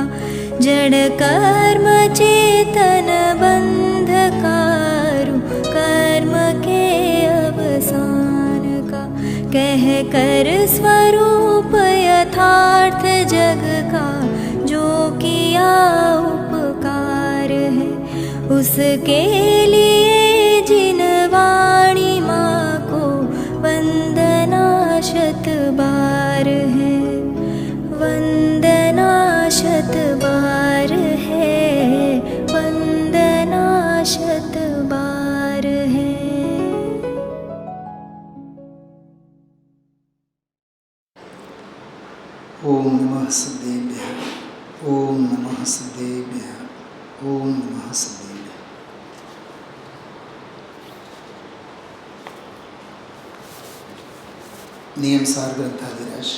का, जड़ कर्म चेतन बंधकारु, कर्म के अवसान का, कह कर स्वरूप यथार्थ जग का, जो किया उपकार है उसके लिए जिन वाणी माँ को वंदना शत बार है, वंदना शत बार है, वंदना शत बार है। ओम नमः सदेभ्यः, ओम नमः सदेभ्यः, ओम नमः सदेभ्यः। नियमसार ग्रंथाधिराज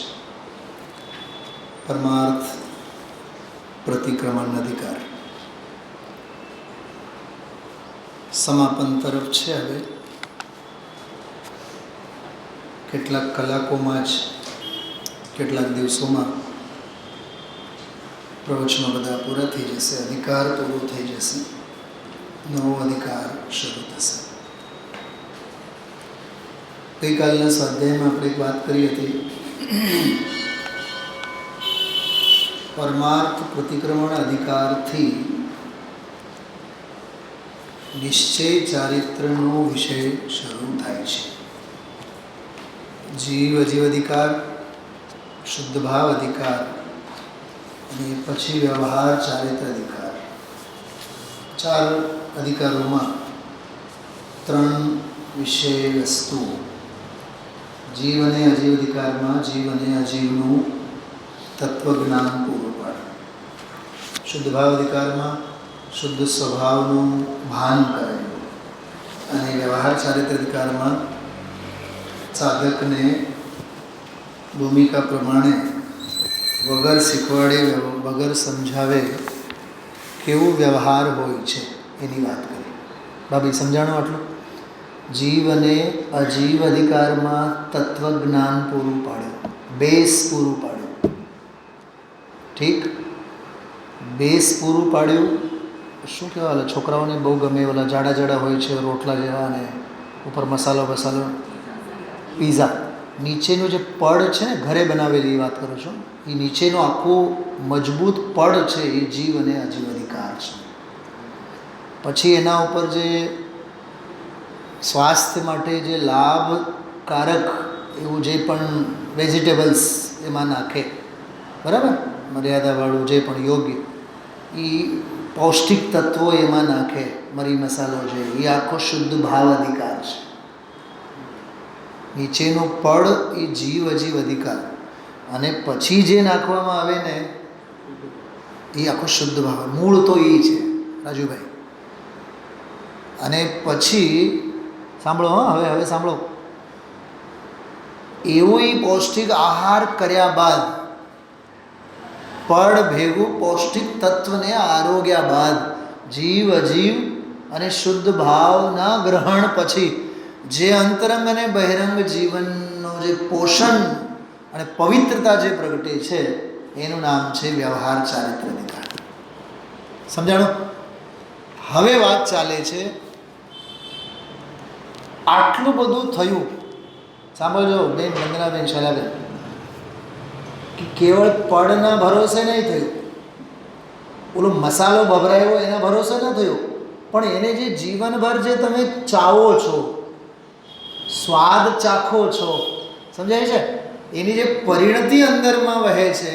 परमार्थ प्रतिक्रमण अधिकार समापन तरफ છે। હવે કેટલાક કલાકોમાં જ કેટલાક દિવસોમાં પ્રવચનો બધા પૂરા થઈ જશે, અધિકાર પૂરો થઈ જશે, નવો અધિકાર શરૂ થશે। ગઈકાલના સ્વાધ્યાયમાં આપણે એક વાત કરી હતી, પરમાર્થ પ્રતિક્રમણ અધિકારથી નિશ્ચય ચારિત્રનો વિષય શરૂ થાય છે। જીવ અજીવ અધિકાર, શુદ્ધ ભાવ અધિકાર અને પછી વ્યવહાર ચારિત્ર અધિકાર, ચાર અધિકારોમાં ત્રણ વિષય વસ્તુઓ, જીવ અને અજીવ અધિકારમાં જીવ અને અજીવનું તત્વજ્ઞાન પૂરું પાડે, શુદ્ધ ભાવ અધિકારમાં શુદ્ધ સ્વભાવનું ભાન કરેલું અને વ્યવહાર ચારિત્ર અધિકારમાં સાધકને ભૂમિકા પ્રમાણે વગર શીખવાડે વગર સમજાવે કેવો વ્યવહાર હોય છે એની વાત કરી। ભાભી સમજાણું આટલું? જીવ અને અજીવ અધિકારમાં તત્વજ્ઞાન પૂરું પાડ્યું, બેઝ પૂરું પાડ્યું, ઠીક? બેઝ પૂરું પાડ્યું શું કહેવાય, છોકરાઓને બહુ ગમે ઓલા જાડા જાડા હોય છે રોટલા જેવા, અને ઉપર મસાલો બસાલો, પીઝા, નીચેનું જે પડ છે ને, ઘરે બનાવેલી વાત કરું છું, એ નીચેનો આખો મજબૂત પડ છે એ જીવ અને અજીવ અધિકાર છે। પછી એના ઉપર જે સ્વાસ્થ્ય માટે જે લાભકારક એવું જે પણ વેજીટેબલ્સ એમાં નાખે, બરાબર, મર્યાદાવાળું જે પણ યોગ્ય એ પૌષ્ટિક તત્વો એમાં નાખે, મરી મસાલો છે, એ આખો શુદ્ધ ભાવ અધિકાર છે। નીચેનો પડ એ જીવ અજીવ અધિકાર, અને પછી જે નાખવામાં આવે ને એ આખો શુદ્ધ ભાવ, મૂળ તો એ છે રાજુભાઈ। અને પછી સાંભળો, હવે સાંભળો, એવો પૌષ્ટિક આહાર કર્યા બાદ, પડ ભેગું પૌષ્ટિક તત્વને આરોગ્યા બાદ, જીવ અજીવ અને શુદ્ધ ભાવના ગ્રહણ પછી જે અંતરંગ અને બહિરંગ જીવનનો જે પોષણ અને પવિત્રતા જે પ્રગટે છે એનું નામ છે વ્યવહાર ચારિત્ર અધિકાર। સમજાણું? હવે વાત ચાલે છે, આટલું બધું થયું, સાંભળજો બેન વંદનાબેન, શૈલાબેન, કે કેવળ પડના ભરોસે નહીં થયું, ઓલો મસાલો ભભરાયો એના ભરોસે ન થયો, પણ એને જે જીવનભર જે તમે ચાવો છો, સ્વાદ ચાખો છો, સમજાય છે, એની જે પરિણતિ અંદરમાં વહે છે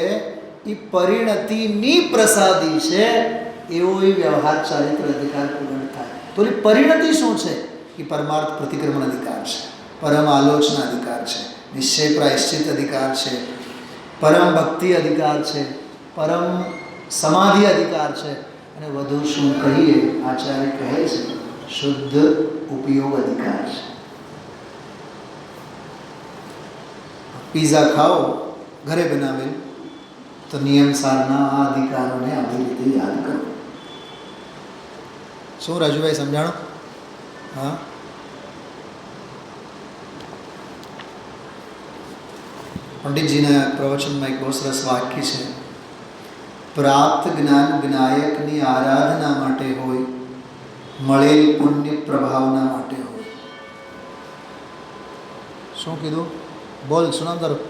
એ પરિણતિની પ્રસાદી છે, એવો એ વ્યવહાર ચારિત્ર અધિકાર પૂર્ણ થાય। તો એ પરિણતિ શું છે? એ પરમાર્થ પ્રતિક્રમણ અધિકાર છે, પરમ આલોચના અધિકાર છે, નિશ્ચય પ્રાયશ્ચિત અધિકાર છે, પરમ ભક્તિ અધિકાર છે, પરમ સમાધિ અધિકાર છે, અને વધુ શું કહીએ, આચાર્ય કહે છે શુદ્ધ ઉપયોગ અધિકાર છે। પીઝા ખાઓ ઘરે બનાવેલ તો નિયમસારના આ અધિકારોને આવી રીતે યાદ કરો। શું રાજુભાઈ સમજાણો? હા, પંડિતજીના પ્રવચનમાં એક બહુ સરસ વાક્ય છે, પ્રાપ્ત જ્ઞાન જ્ઞાયકની આરાધના માટે હોય, મળેલ પુણ્ય પ્રભાવના માટે હોય. શું કીધું? બોલ, શું નામ તારું?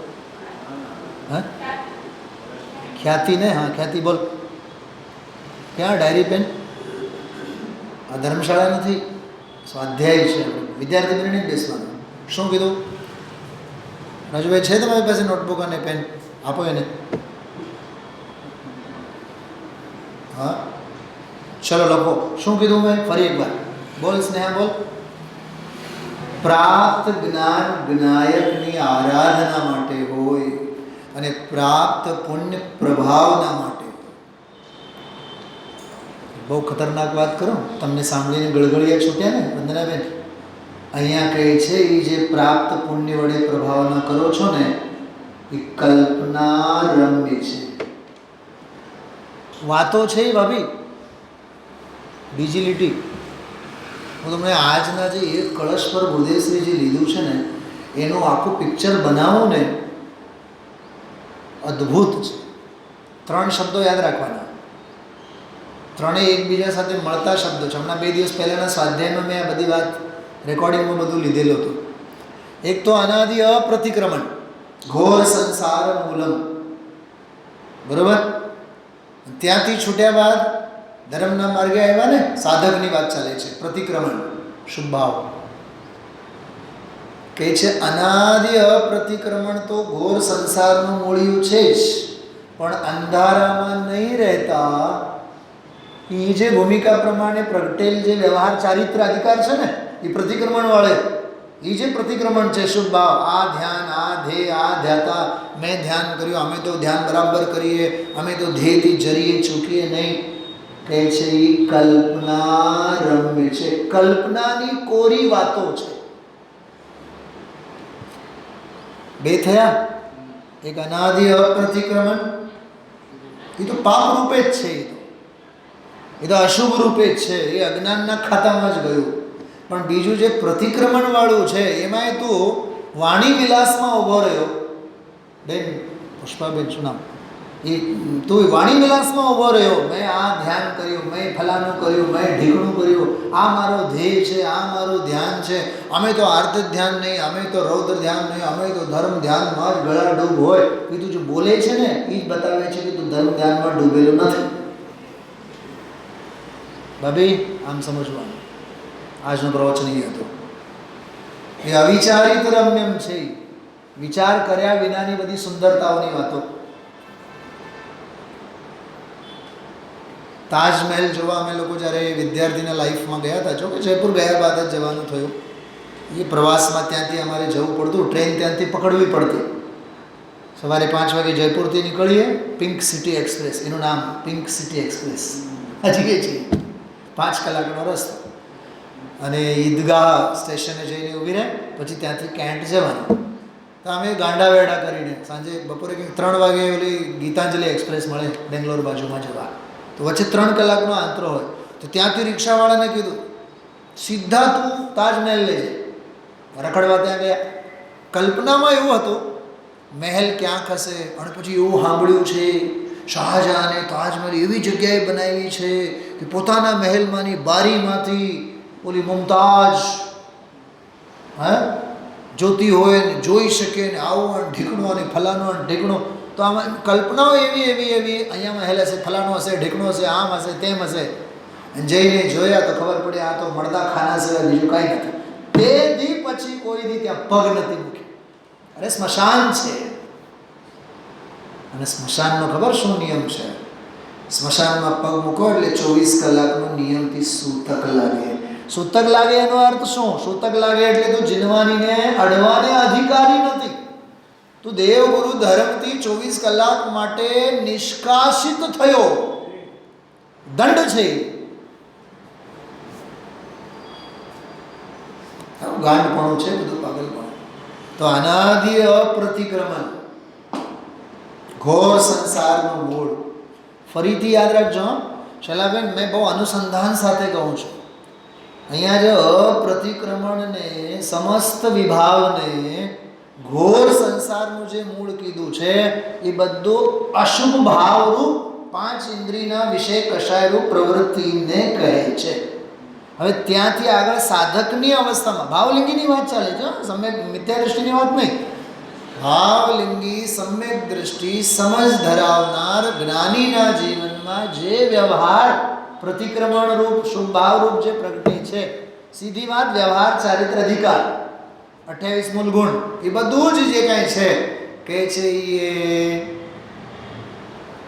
હા, ખ્યાતિ ને? હા, ખ્યાતિ બોલ. ક્યાં ડાયરી પેન? આ ધર્મશાળા નથી, સ્વાધ્યાય છે. વિદ્યાર્થી બનીને જ બેસવાનું. શું કીધું? રાજુભાઈ છે તમારી પાસે નોટબુક અને પેન? આપો એને. હા, ચલો લખો. શું કીધું મેં? ફરી એકવાર બોલ સ્નેહા, બોલ. પ્રાપ્ત જ્ઞાન જ્ઞાયકની આરાધના માટે હોય અને પ્રાપ્ત પુણ્ય પ્રભાવના માટે. બહુ ખતરનાક વાત કરું, તમને સાંભળીને ગળગળિયા છૂટ્યા ને વંદનાબેન? અહીંયા કહે છે એ જે પ્રાપ્ત પુણ્ય વડે પ્રભાવના કરો છો ને એ કલ્પના રમ્ય છે. વાતો છે એ ભાભી, બીજી લીટી. હું તમને આજના જે એક કળશ પર ગુરુદેવશ્રી જે લીધું છે ને એનું આખું પિક્ચર બનાવું ને અદ્ભુત છે. 3 શબ્દો યાદ રાખવાના, ત્રણેય એકબીજા સાથે મળતા શબ્દો છે. હમણાં 2 દિવસ પહેલાંના સ્વાધ્યાયમાં મેં આ બધી વાત રેકોર્ડિંગમાં બધું લીધેલું હતું. એક તો અનાદિ અપ્રતિક્રમણ, ઘોર સંસાર મૂલમ, બરોબર? ત્યાંથી છૂટ્યા બાદ ધર્મના માર્ગે આવ્યા ને, સાધકની વાત ચાલે છે. પ્રતિક્રમણ, શુભ ભાવ કહે છે. અનાદિ અપ્રતિક્રમણ તો ઘોર સંસારનું મૂળિયું છે જ, પણ અંધારામાં નહીં રહેતા એ જે ભૂમિકા પ્રમાણે પ્રગટેલ જે વ્યવહાર ચારિત્ર અધિકાર છે ને એ પ્રતિક્રમણ વાળે, એ જે પ્રતિક્રમણ છે શુભ ભાવ. આ ધ્યાન, આ ધ્યેય, આ ધ્યાતા, મેં ધ્યાન કર્યું, અમે તો ધ્યાન બરાબર કરીએ, અમે તો ધ્યેયથી જરીએ ચૂકીએ નહીં, કહે છે એ કલ્પના રમ્ય છે. કલ્પનાની કોરી વાતો છે. 2 થયા. એક અનાદિ અપ્રતિક્રમણ, એ તો પાપ રૂપે જ છે, એ તો અશુભ રૂપે જ છે, એ અજ્ઞાનના ખાતામાં જ ગયું. પણ બીજું જે પ્રતિક્રમણ વાળું છે એમાં તું વાણી વિલાસમાં ઊભો રહ્યો. બેન પુષ્પાબેન શું નામ? એ તું વાણી વિલાસમાં ઊભો રહ્યો. મેં આ ધ્યાન કર્યું, મેં ફલાણું કર્યું, મેં ઢીકણું કર્યું, આ મારો ધ્યેય છે, આ મારું ધ્યાન છે. અમે તો આર્ત ધ્યાન નહીં, અમે તો રૌદ્ર ધ્યાન નહીં, અમે તો ધર્મ ધ્યાનમાં જ ગળા ડૂબ હોય. એ તું જે બોલે છે ને એ જ બતાવે છે કે તું ધર્મ ધ્યાનમાં ડૂબેલું નથી. ભાભી આમ સમજવાનું. આજનો પ્રવચન એ હતો. એ અવિચારિત રમ્યમ છે, વિચાર કર્યા વિનાની બધી સુંદરતાઓની વાતો. તાજમહેલ જોવા અમે લોકો જ્યારે વિદ્યાર્થીના લાઈફમાં ગયા હતા, જો કે જયપુર ગયા બાદ જ જવાનું થયું. એ પ્રવાસમાં ત્યાંથી અમારે જવું પડતું, ટ્રેન ત્યાંથી પકડવી પડતી. સવારે 5 વાગે જયપુરથી નીકળીએ, પિંક સિટી એક્સપ્રેસ, એનું નામ પિંક સિટી એક્સપ્રેસ હજી એ છે. 5 કલાકનો રસ્તો. અને ઈદગાહ સ્ટેશને જઈને ઊભી રહે, પછી ત્યાંથી કેન્ટ જવાનું. તો અમે ગાંડા વેડા કરીને સાંજે બપોરે કંઈક 3 વાગે ઓલી ગીતાંજલિ એક્સપ્રેસ મળે બેંગ્લોર બાજુમાં જવા, તો વચ્ચે 3 કલાકનો આંતરો હોય. તો ત્યાંથી રિક્ષાવાળાને કીધું સીધા તું તાજમહેલ લઈ જાય. રખડવા ત્યાં ગયા. કલ્પનામાં એવું હતું મહેલ ક્યાં ખસે, અને પછી એવું સાંભળ્યું છે શાહજહાને તાજમહેલ એવી જગ્યાએ બનાવી છે કે પોતાના મહેલમાંની બારીમાંથી ઓલી મુમતાજ જોતી હોય ને જોઈ શકે ને, આવું ઢીકણું અને ફલાણું અને ઢીકણું. તો આમાં કલ્પનાઓ એવી એવી એવી, અહીંયા મહેલ હશે, ફલાણું હશે, ઢીકણું હશે, આમ હશે, તેમ હશે. જઈને જોયા તો ખબર પડે આ તો મળદા ખાના સિવાય બીજું કાંઈ નથી. તે દી પછી કોઈ દી ત્યાં પગ નથી મૂકી. અરે સ્મશાન છે, અને સ્મશાનનો ખબર શું નિયમ છે? સ્મશાનમાં પગ મૂકો એટલે 24 કલાકનો નિયમથી સૂતક લાગે. સૂતક લાગે એનો અર્થ શું? સૂતક લાગે એટલે તું જીનવાનીને અડવાને અધિકારી નથી. તું દેવગુરુ ધર્મથી 24 કલાક માટે નિષ્કાસિત થયો. દંડ છે. ગાંડપણું છે બધું, પાગલપણું. તો અનાદિ અપ્રતિક્રમણ, ઘોર સંસારનું મૂળ. ફરીથી યાદ રાખજો શૈલાબેન, મેં બહુ અનુસંધાન સાથે કહું છું. અહીંયા જે અપ્રતિક્રમણને, સમસ્ત વિભાવને, ઘોર સંસારનું જે મૂળ કીધું છે એ બધું અશુભ ભાવરૂપ પાંચ ઇન્દ્રિયના વિષય કશાયરૂપ પ્રવૃત્તિને કહે છે. હવે ત્યાંથી આગળ સાધકની અવસ્થામાં ભાવલિંગીની વાત ચાલે છે, સમ્યક મિથ્યા દૃષ્ટિની વાત નહીં. ભાવલિંગી સમ્યક દૃષ્ટિ સમજ ધરાવનાર જ્ઞાનીના જીવનમાં જે વ્યવહાર પ્રતિક્રમણ રૂપ શુભભાવ રૂપ જે પ્રગટે છે, સીધી વાત વ્યવહાર ચારિત્ર અધિકાર 28 મૂળ ગુણ એ બધું જ જે કાંઈ છે કે છે એ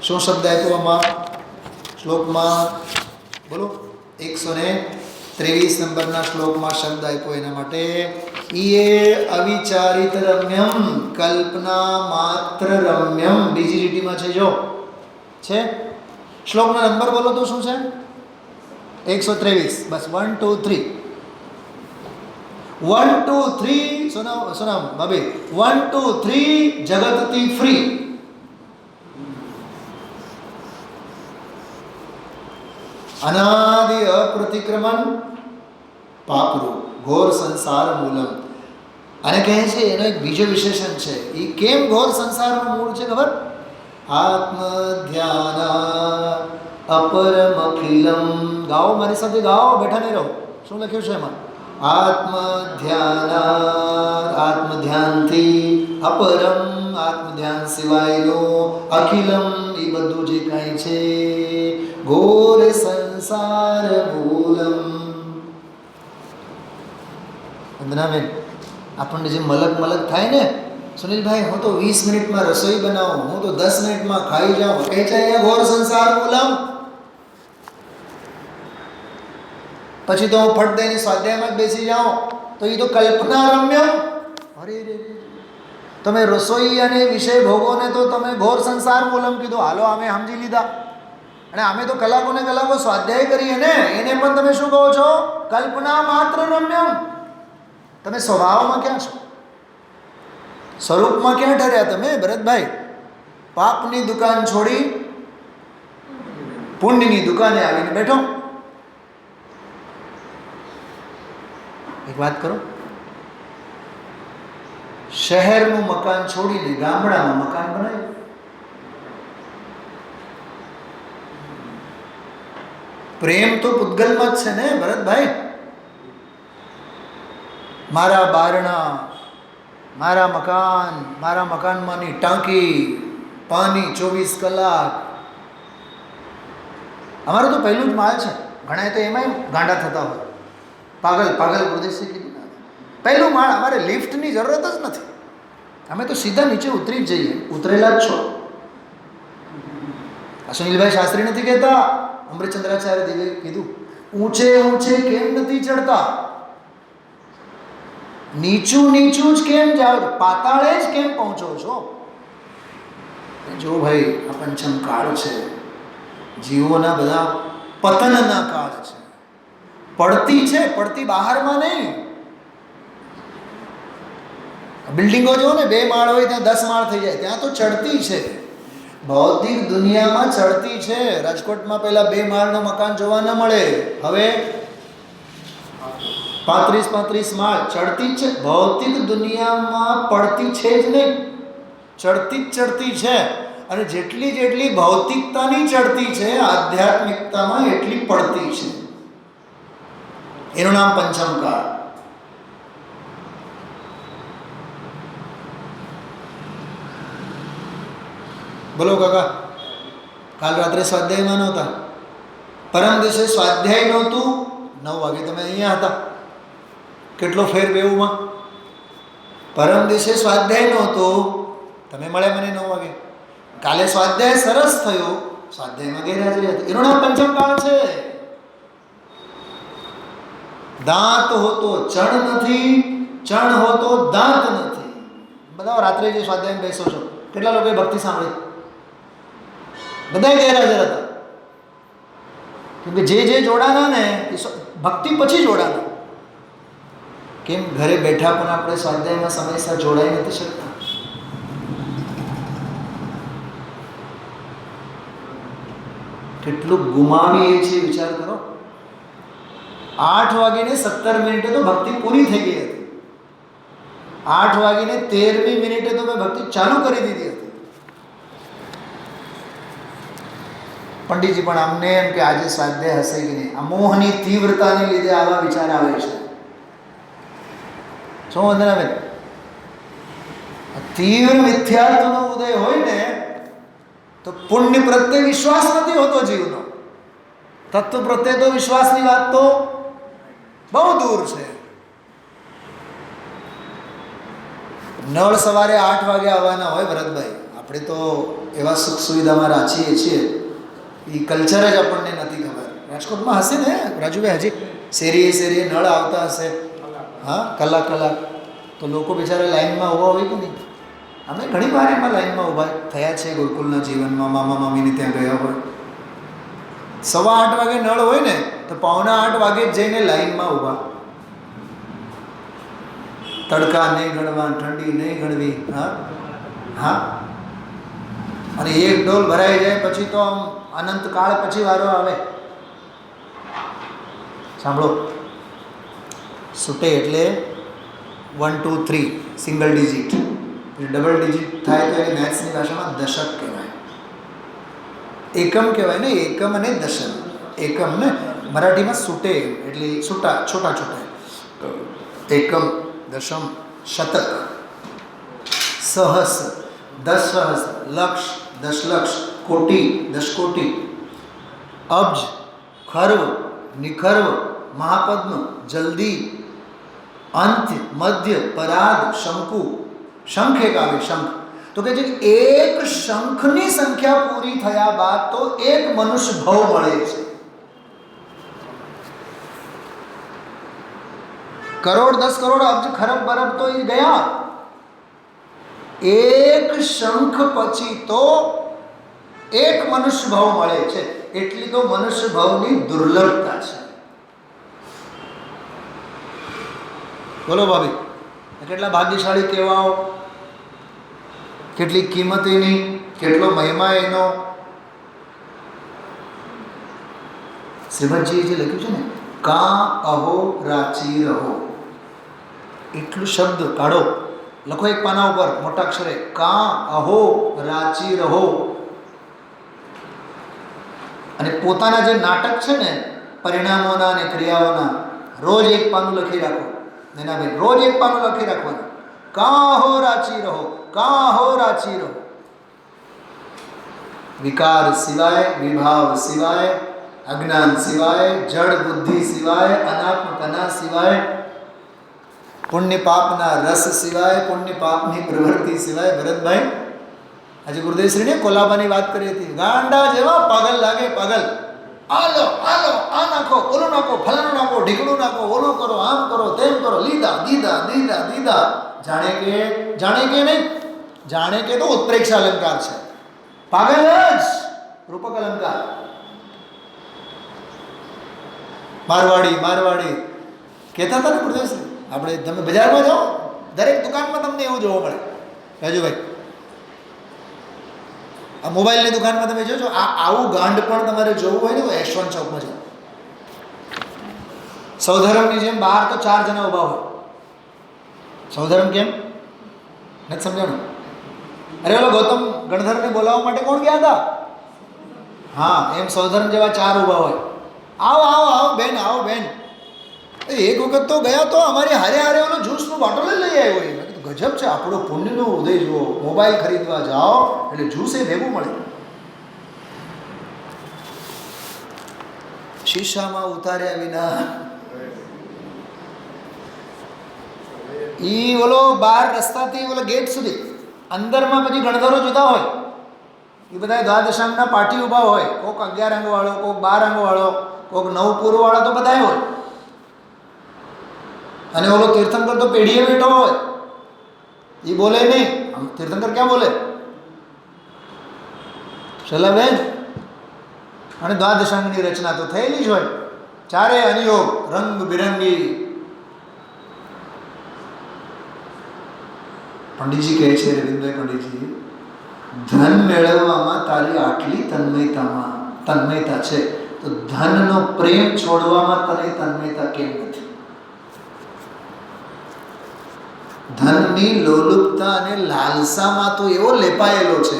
શું શબ્દ આપ્યો આમાં શ્લોકમાં બોલો 123 નંબરના શ્લોકમાં શબ્દ આપ્યો એના માટે ઈએ અવિચારિત રમ્યમ કલ્પના માત્ર રમ્યમ. બીજી લીટીમાં છે જો છે શ્લોકનો નંબર બોલો તો શું છે 123. બસ 1 2 3 1 2 3 સુનામ બાબે 1 2 3 જગતથી ફ્રી. અનાદિ અપ્રતિક્રમણ પાપરૂપ ઘોર સંસાર મૂલમ. અને કહે છે એનો એક બીજો વિશેષણ છે. એ કેમ ઘોર સંસારનું મૂળ છે ખબર? આત્મ ધ્યાન અપરમ અખિલમ. ગાઓ મારી સાથે ગાઓ, બેઠા નહીં રહો. શું લખ્યું છે એમાં? આત્મ ધ્યાનથી અપરમ આત્મ ધ્યાન સિવાયનો અખિલમ એ બધું જે કાંઈ છે ઘોર સંસાર મૂલમ. વંદનાબેન આપણને જે મલક થાય ને સુનિલભાઈ, હું તો 20 મિનિટમાં રસોઈ બનાવું, હું તો 10 મિનિટમાં ખાઈ જાઉં, કહે છે અહીંયા ઘોર સંસાર મૂલમ. પછી તો હું ફટ દઈને સ્વાધ્યાયમાં જ બેસી જાઉં તો એ તો કલ્પના રમ્ય. અરે રે તમે રસોઈ અને વિષય ભોગોને તો તમે ઘોર સંસાર મૂલમ કીધું. હાલો અમે સમજી લીધા. અને અમે તો કલાકોને કલાકો સ્વાધ્યાય કરીએ ને, એને પણ તમે શું કહો છો? કલ્પના માત્ર રમ્યમ. તમે સ્વભાવમાં ક્યાં છો? સ્વરૂપમાં ક્યાં ઠર્યા તમે ભરતભાઈ? પાપની દુકાન છોડી પુણ્યની દુકાને આવીને બેઠો. એક વાત કરો, શહેરનું મકાન છોડીને ગામડામાં મકાન બનાવ્યું. પ્રેમ તો પૂતગલમાં જ છે ને ભરતભાઈ. મારા બારણા, મારા મકાનમાંની ટાંકી, પાણી 24 કલાક. અમારે તો પહેલું જ માળ છે. ઘણા તો એમાંય ગાંડા થતા હોય, પાગલ પ્રદેશી કીધું. પહેલું માળ, અમારે લિફ્ટની જરૂરત જ નથી. અમે તો સીધા નીચે ઉતરી જ જઈએ. ઉતરેલા જ છો. સુનિલભાઈ શાસ્ત્રી નથી કહેતા, અમૃતચંદ્રાચાર્ય દેવે કીધું ઊંચે કેમ નથી ચડતા? નીચું જ કેમ જાઓ? પાતાળે જ કેમ પહોંચો છો? જો ભાઈ આ પંચમ કાળ છે, જીવોના બધા પતનના કાળ છે. પડતી બહારમાં નહીં. બિલ્ડિંગો જો ને 2 માળ હોય ત્યાં 10 માળ થઈ જાય, ત્યાં તો ચડતી છે. ભૌતિક દુનિયામાં ચડતી છે. રાજકોટમાં પહેલા 2 માળનું મકાન જોવા ન મળે, હવે 35 માળ ચડતી જ છે. ભૌતિક દુનિયામાં પડતી છે જ નહીં, ચડતી છે. અને જેટલી ભૌતિકતાની ચડતી છે, આધ્યાત્મિકતામાં એટલી પડતી છે. એનું નામ પંચમ કાળ. બોલો કાકા, કાલ રાત્રે સ્વાધ્યાયમાં નહોતા, પરમ દિવસે સ્વાધ્યાય નહોતું, 9 વાગે તમે અહીંયા હતા. કેટલો ફેર બેઉમાં? પરમ દિવસે સ્વાધ્યાય નહોતો, તમે મળ્યા મને 9 વાગે. કાલે સ્વાધ્યાય સરસ થયો, સ્વાધ્યાયમાં ગેરહાજરી હતી. એનું નામ પંચમ કાળ છે. દાંત હોતો ચણ નથી, ચણ હોતો દાંત નથી. બધા રાત્રે જે સ્વાધ્યાય બેસો છો, કેટલા લોકોએ ભક્તિ સાંભળી? બધા ગેરહાજર હતા. કેમકે જે જોડાના ને એ ભક્તિ પછી જોડાના. કેમ ઘરે બેઠા પણ આપણે સ્વાધ્યાયમાં સમયસર જોડાઈ નથી શકતા? કેટલું ગુમાવીએ છીએ વિચાર કરો. 8:17 તો ભક્તિ પૂરી થઈ ગઈ હતી. 8:13 તો મેં ભક્તિ ચાલુ કરી દીધી હતી. પંડિતજી પણ અમને એમ કે આજે સ્વાધ્યાય હશે કે નહીં, આ મોહની તીવ્રતાને લીધે આવા વિચાર આવે છે. શું વંદનાબેન? તીવ્ર મિથ્યાત્વનો ઉદય હોય ને તો પુણ્ય પ્રત્યે વિશ્વાસ નથી હોતો જીવનો. તત્વ પ્રત્યે તો વિશ્વાસની વાત તો બહુ દૂર છે. નળ સવારે 8 વાગે આવવાના હોય ભરતભાઈ, આપણે તો એવા સુખ સુવિધામાં રાચીએ છીએ, એ કલ્ચર જ આપણને નથી ખબર. રાજકોટમાં હશે ને રાજુભાઈ, હજી શેરીએ શેરીએ નળ આવતા હશે. હા, કલાક તો લોકો બિચારા લાઈનમાં ઊભા હોય કે નહીં? અમે ઘણી વાર એમાં લાઈનમાં ઊભા થયા છે ગુરુકુલના જીવનમાં. મામા મામીને ત્યાં ગયા હોય, 8:15 વાગે નળ હોય ને તો 7:45 વાગે જ જઈને લાઈનમાં ઊભા. તડકા નહીં ગણવા, ઠંડી નહીં ગણવી. હા, અને એક ડોલ ભરાઈ જાય પછી તો આમ અનંતકાળ પછી વારો આવે. સાંભળો, છૂટે એટલે 1 2 3 સિંગલ ડિજિટ, ડબલ ડિજિટ થાય તો એ મેથ્સની ભાષામાં દશક કહેવાય. એકમ કહેવાય ને, એકમ અને દશક. એકમ ને મરાઠીમાં છૂટે એટલે છૂટા, છોટા છોટા. એકમ, દશમ, શતક, સહસ્ર, 10 સહસ્ર, લક્ષ, 10 લક્ષ, કોટી, 10 કોટી, અબ્જ, ખર્વ, નિખર્વ, મહાપદ્મ, જલ્દી, અંત્ય, મધ્ય, પરાગ, શંકુ. શંખ એક આવે, શંખ. તો કે જે એક શંખની સંખ્યા પૂરી થયા બાદ તો એક મનુષ્ય ભવ મળે છે. કરોડ, 10 કરોડ, અબ્જ, ખરબ, બરબ તો એ ગયા. એક શંખ પછી તો એક મનુષ્ય ભાવ મળે છે. એટલી તો મનુષ્ય ભાવની દુર્લભતા છે. બોલો ભાભી, કેટલા ભાગ્યશાળી કહેવાઓ, કેટલી કિંમત એની, કેટલો મહિમા એનો. શ્રીમદજીએ જે લખ્યું છે ને, કા અહો રાચી રહો, એટલું શબ્દ કાઢો, લખો એક પાના ઉપર મોટા અક્ષરે, કા અહો રાચી રહો. અને પોતાના જે નાટક છે ને પરિણામોના અને ક્રિયાઓના, રોજ એક પાનું લખી રાખો. એના ભાઈ રોજ એક પાનું લખી રાખવાનું, કા હો રાચી રહો, કા હો રાચી રહો. વિકાર સિવાય, વિભાવ સિવાય, અજ્ઞાન સિવાય, જડ બુદ્ધિ સિવાય, અનાત્મકના સિવાય, પુણ્ય પાપના રસ સિવાય, પુણ્ય પાપની પ્રવૃત્તિ સિવાય. ભરતભાઈ, આજે ગુરુદેવશ્રીને કોલાબાની વાત કરી હતી. ગાંડા જેવા પાગલ લાગે, પાગલ. આલો આલો, આ નાખો, ઓલું નાખો, ફલાણું નાખો, ઢીકણું નાખો, ઓલું કરો, આમ કરો, તેમ કરો, લીધા દીધા દીધા દીધા. જાણે કે નહીં, જાણે કે તો ઉત્પ્રેક્ષ અલંકાર છે, પાગલ જ રૂપક અલંકાર. મારવાડી કહેતા હતા ને ગુરુદેવશ્રી, આપણે તમે બજારમાં જાઓ, દરેક દુકાનમાં તમને એવું જોવા મળે. રાજુભાઈ, આ મોબાઈલની દુકાનમાં તમે જોજો, આવું ગાંડ પણ તમારે જોવું હોય ને તો યશવંત ચોકમાં જાઓ. સૌધર્મની જેમ બહાર તો 4 જણા ઊભા હોય. સૌધર્મ કેમ નથી સમજાણું? અરે ઓલો ગૌતમ ગણધરને બોલાવવા માટે કોણ ગયા હતા? હા, એમ સૌધર્મ જેવા 4 ઊભા હોય. આવો આવો આવો બેન, આવો બેન. એક વખત તો ગયા તો અમારી હારે ઓલો જ્યુસનું બોટલ લઈ આવ્યો. એ ગજબ છે, આપણો પુણ્યનો ઉદય જુઓ. મોબાઈલ ખરીદવા જાઓ એટલે જ્યુસ એ ભેગું મળે. શીશામાં ઉતાર્યા વિના ઈ ઓલો બાર રસ્તાથી ઓલો ગેટ સુધી, અંદરમાં પછી ગણધરો જુદા હોય. એ બધા દ્વાદશાંગના પાટી ઊભા હોય, કોક 11 અંગવાળો, કોક 12 અંગવાળો, કોક 9 પૂરવાળો, તો બધા હોય. અને ઓલો તીર્થંકર તો પેઢીએ બેઠો હોય, એ બોલે નહીં. તીર્થંકર ક્યાં બોલે? શૈલાબેન. અને દ્વાદશાંગની રચના તો થયેલી જ હોય, 4 અનિયોગ રંગ બિરંગી. પંડિતજી કહે છે, રવિન્દ્રભાઈ પંડિતજી, ધન મેળવવામાં તારી આટલી તન્મયતા છે, તો ધનનો પ્રેમ છોડવામાં તને તન્મયતા કેમ નથી? ધનની લોલુપતા અને લાલસામાં તો એવો લેપાયેલો છે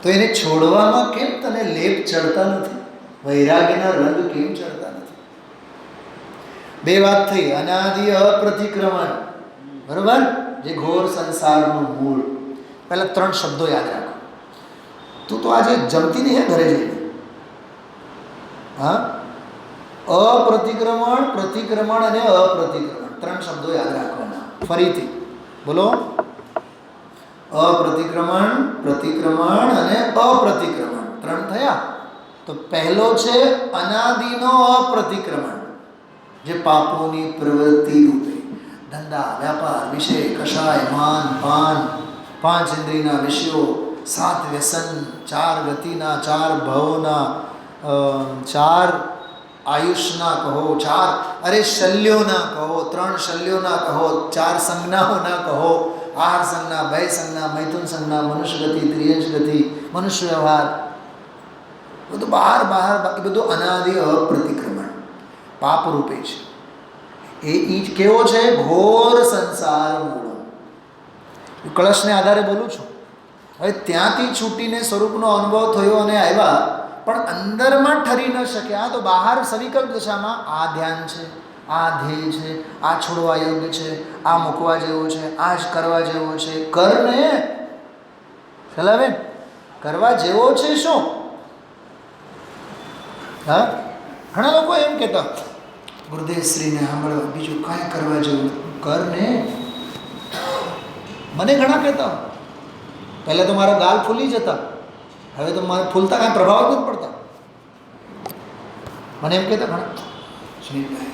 તો એને છોડવામાં કેમ તને લેપ ચડતા નથી? વૈરાગ્યના રંગ કેમ ચડતા નથી? બે વાત થઈ, અનાદિ અપ્રતિક્રમણ, બરોબર, જે ઘોર સંસારનું મૂળ. પહેલા 3 શબ્દો યાદ રાખો. તું તો આજે જમતી નહીં ઘરે જઈને. હા, અપ્રતિક્રમણ, પ્રતિક્રમણ અને અપ્રતિક્રમણ, 3 શબ્દો યાદ રાખવાના. ફરીથી બોલો. અપ્રતિક્રમણ, પ્રતિક્રમણ અને અપ્રતિક્રમણ, 3 થયા. તો પહેલો છે અનાદિનો અપ્રતિક્રમણ, જે પાપોની પ્રવૃત્તિ રૂપે ધંધા, વ્યાપાર, વિષય, કષાય, માન, પાન, 5 ઇન્દ્રિયના વિષયો, 7 વ્યસન, 4 ગતિના, 4 ભવોના, 4 આયુષના કહો, 4 શલ્યોના કહો, 3 શલ્યોના કહો, 4 સંજ્ઞાઓના કહો, આહાર સંજ્ઞા, ભય સંજ્ઞા, મૈથુન સંજ્ઞા, મનુષ્ય ગતિ, ત્રિયંશ ગતિ, મનુષ્ય વ્યવહાર, બધું બહાર એ બધું અનાદિ અપ્રતિક્રમણ પાપ રૂપે છે. એ કેવો છે? ઘોર સંસાર મૂળ. કળશને આધારે બોલું છું. હવે ત્યાંથી છૂટીને સ્વરૂપનો અનુભવ થયો અને આવ્યા, પણ અંદરમાં ઠરી ન શક્યા. તો બહાર સવિકલ્પ દશામાં આ ધ્યાન છે, આ ધ્યેય છે, આ છોડવા યોગ્ય છે, આ મૂકવા જેવો છે, આ જ કરવા જેવો છે. કરને ચલાવે કરવા જેવો છે શું? હા, ઘણા લોકો એમ કહેતા ગુરુદેવશ્રીને સાંભળવા, બીજું કાંઈ કરવા જેવું કરને. મને ઘણા કહેતા, પહેલાં તો મારા ગાલ ફૂલી જતા, હવે તો મારે ફૂલતા કાંઈ પ્રભાવ નથી પડતા. મને એમ કહેતા ઘણા, સુનીલભાઈ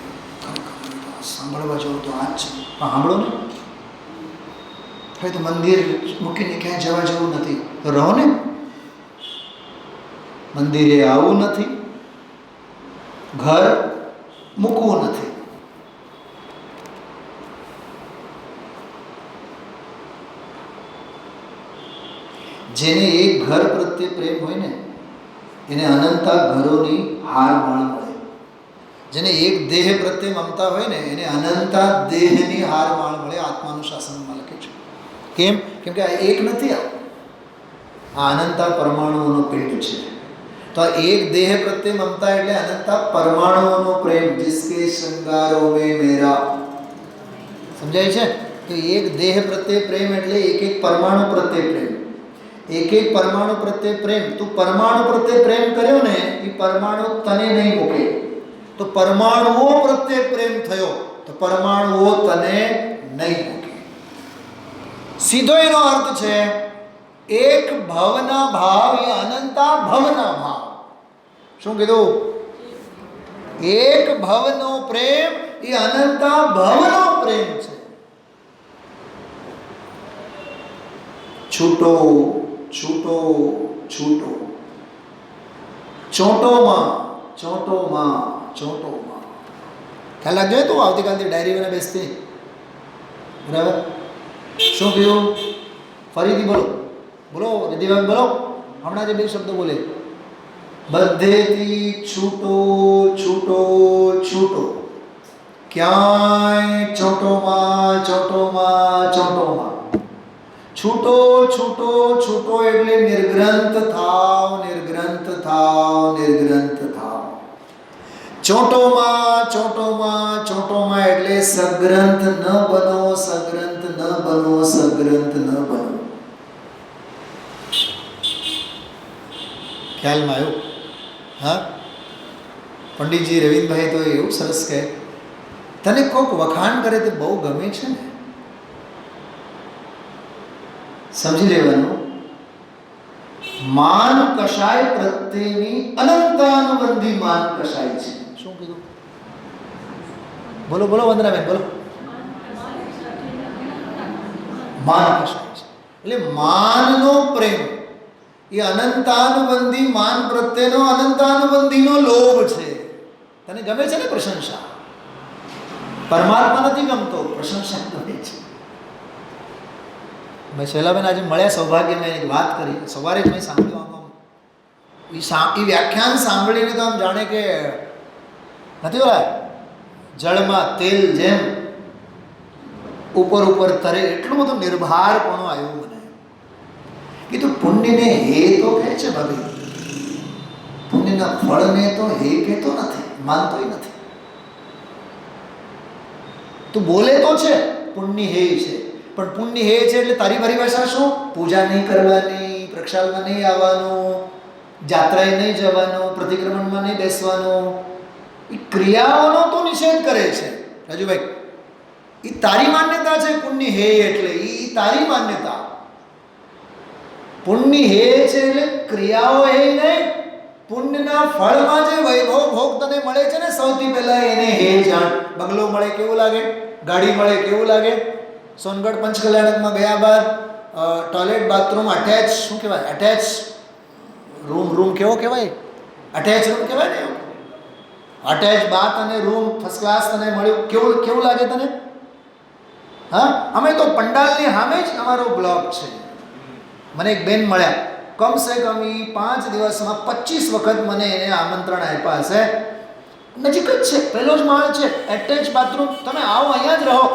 સાંભળવા જવું તો આ જ છે, પણ સાંભળો ને, હવે તો મંદિર મૂકીને ક્યાંય જવા જેવું નથી, તો રહો ને. મંદિરે આવવું નથી, ઘર મૂકવું નથી. જેને એક ઘર પ્રત્યે પ્રેમ હોય ને, એને અનંતા ઘરોની હારમાળ મળે. જેને એક દેહ પ્રત્યે મમતા હોય ને, એને અનંતા દેહની હારમાળ મળે. આત્માનું શાસનમાં લખે છે. કેમ? કેમ કે આ એક નથી, આ અનંતા પરમાણુઓનો પિંડ છે. તો આ એક દેહ પ્રત્યે મમતા એટલે અનંતા પરમાણુઓનો પ્રેમ. જિસકે શૃંગારો મેં મેરા, સમજાય છે? તો એક દેહ પ્રત્યે પ્રેમ એટલે એક પરમાણુ પ્રત્યે પ્રેમ. એક પરમાણુ પ્રત્યે પ્રેમ. તું પરમાણુ પ્રત્યે પ્રેમ કર્યો ને, એ પરમાણુ તને નહીં મૂકે. તો પરમાણુઓ પ્રત્યે પ્રેમ થયો, તો પરમાણુઓ તને નહીં મૂકે. સીધો એનો અર્થ છે એક ભવના ભાવ એ અનંતા ભવના ભાવ. શું કીધું? એક ભવનો પ્રેમ એ અનંતા ભવનો પ્રેમ છે. છૂટો છૂટો છૂટો, ચોંટોમાં ચોંટોમાં ચોંટોમાં. ખ્યાલ રાખજો તું આવતીકાલથી ડાયરી મને બેસતી, બરાબર? શું કહ્યું? ફરીથી બોલો, બોલો વિધિવાન, બોલો. હમણાં જે 2 શબ્દો બોલે, બધેથી છૂટો છૂટો છૂટો. ક્યાંય ચોંટોમાં ચોંટોમાં ચોંટોમાં. છૂટો છૂટો છૂટો એટલે નિર્ગ્રંથ થાવ, નિર્ગ્રંથ થાવ, નિર્ગ્રંથ થાવ. ચોંટોમાં ચોંટોમાં ચોંટોમાં એટલે સગ્રંથ ન બનો, સગ્રંથ ન બનો, સગ્રંથ ન બનો. ખ્યાલમાં આવ્યું? હા, પંડિતજી રવિન્દ્રભાઈ તો એવું સરસ કહે, તને કોઈક વખાણ કરે તે બહુ ગમે છે ને, સમજી લેવાનું. માન કશાય પ્રત્યેની અનંતાનુબંધી માન કશાય છે. શું કીધું? બોલો બોલો વંદનાબેન, બોલો. માન કશાય છે એટલે માનનો પ્રેમ એ અનંતાનુબંધી માન પ્રત્યેનો અનંતાનુબંધીનો લોભ છે. તને ગમે છે ને પ્રશંસા? પરમાત્મા નથી ગમતો, પ્રશંસા ગમે છે. મેં શૈલાબેન આજે મળ્યા, સૌભાગ્ય મેં એક વાત કરી, સવારે જ મેં સાંભળ્યું. આમ એ વ્યાખ્યાન સાંભળીને તો આમ જાણે કે નથી બોલાય, જળમાં તેલ જેમ ઉપર ઉપર તરે એટલું બધું નિર્ભારપણું આવ્યું મને. કીધું પુણ્યને હે તો કહે છે ભાભી, પુણ્યના ફળને તો હે કહેતો નથી, માનતોય નથી. તું બોલે તો છે પુણ્ય હે છે, પણ પુણ્ય હે છે એટલે તારી મારી ભાષા શું? પૂજા નહીં કરવાની, પ્રક્ષાલમાં નહીં આવવાનું, જાત્રાએ નહીં જવાનું, પ્રતિક્રમણમાં નહીં બેસવાનું. એ ક્રિયાઓનો તો નિષેધ કરે છે રાજુભાઈ. એ તારી માન્યતા છે પુણ્ય હે એટલે, એ તારી માન્યતા. પુણ્ય હે છે એટલે ક્રિયાઓ હે નહીં, પુણ્યના ફળમાં જે વૈભવ ભોગ તને મળે છે ને, સૌથી પહેલા એને હે જાણ. બંગલો મળે કેવું લાગે, ગાડી મળે કેવું લાગે. સોનગઢ પંચકલ્યાણકમાં ગયા બાદ ટોયલેટ બાથરૂમ અટેચ, શું કહેવાય, અટેચ રૂમ કેવો કહેવાય, અટેચ રૂમ કહેવાય ને, અટેચ બાથ અને રૂમ ફર્સ્ટ ક્લાસ તને મળ્યું, કેવું લાગે તને? હા, અમે તો પંડાલની સામે જ અમારો બ્લોક છે. મને એક બેન મળ્યા, કમસે કમ 5 દિવસમાં 25 વખત મને એને આમંત્રણ આપ્યા હશે. નજીક જ છે, પહેલો જ માળ છે, એટેચ બાથરૂમ, તમે આવો અહીંયા જ રહો.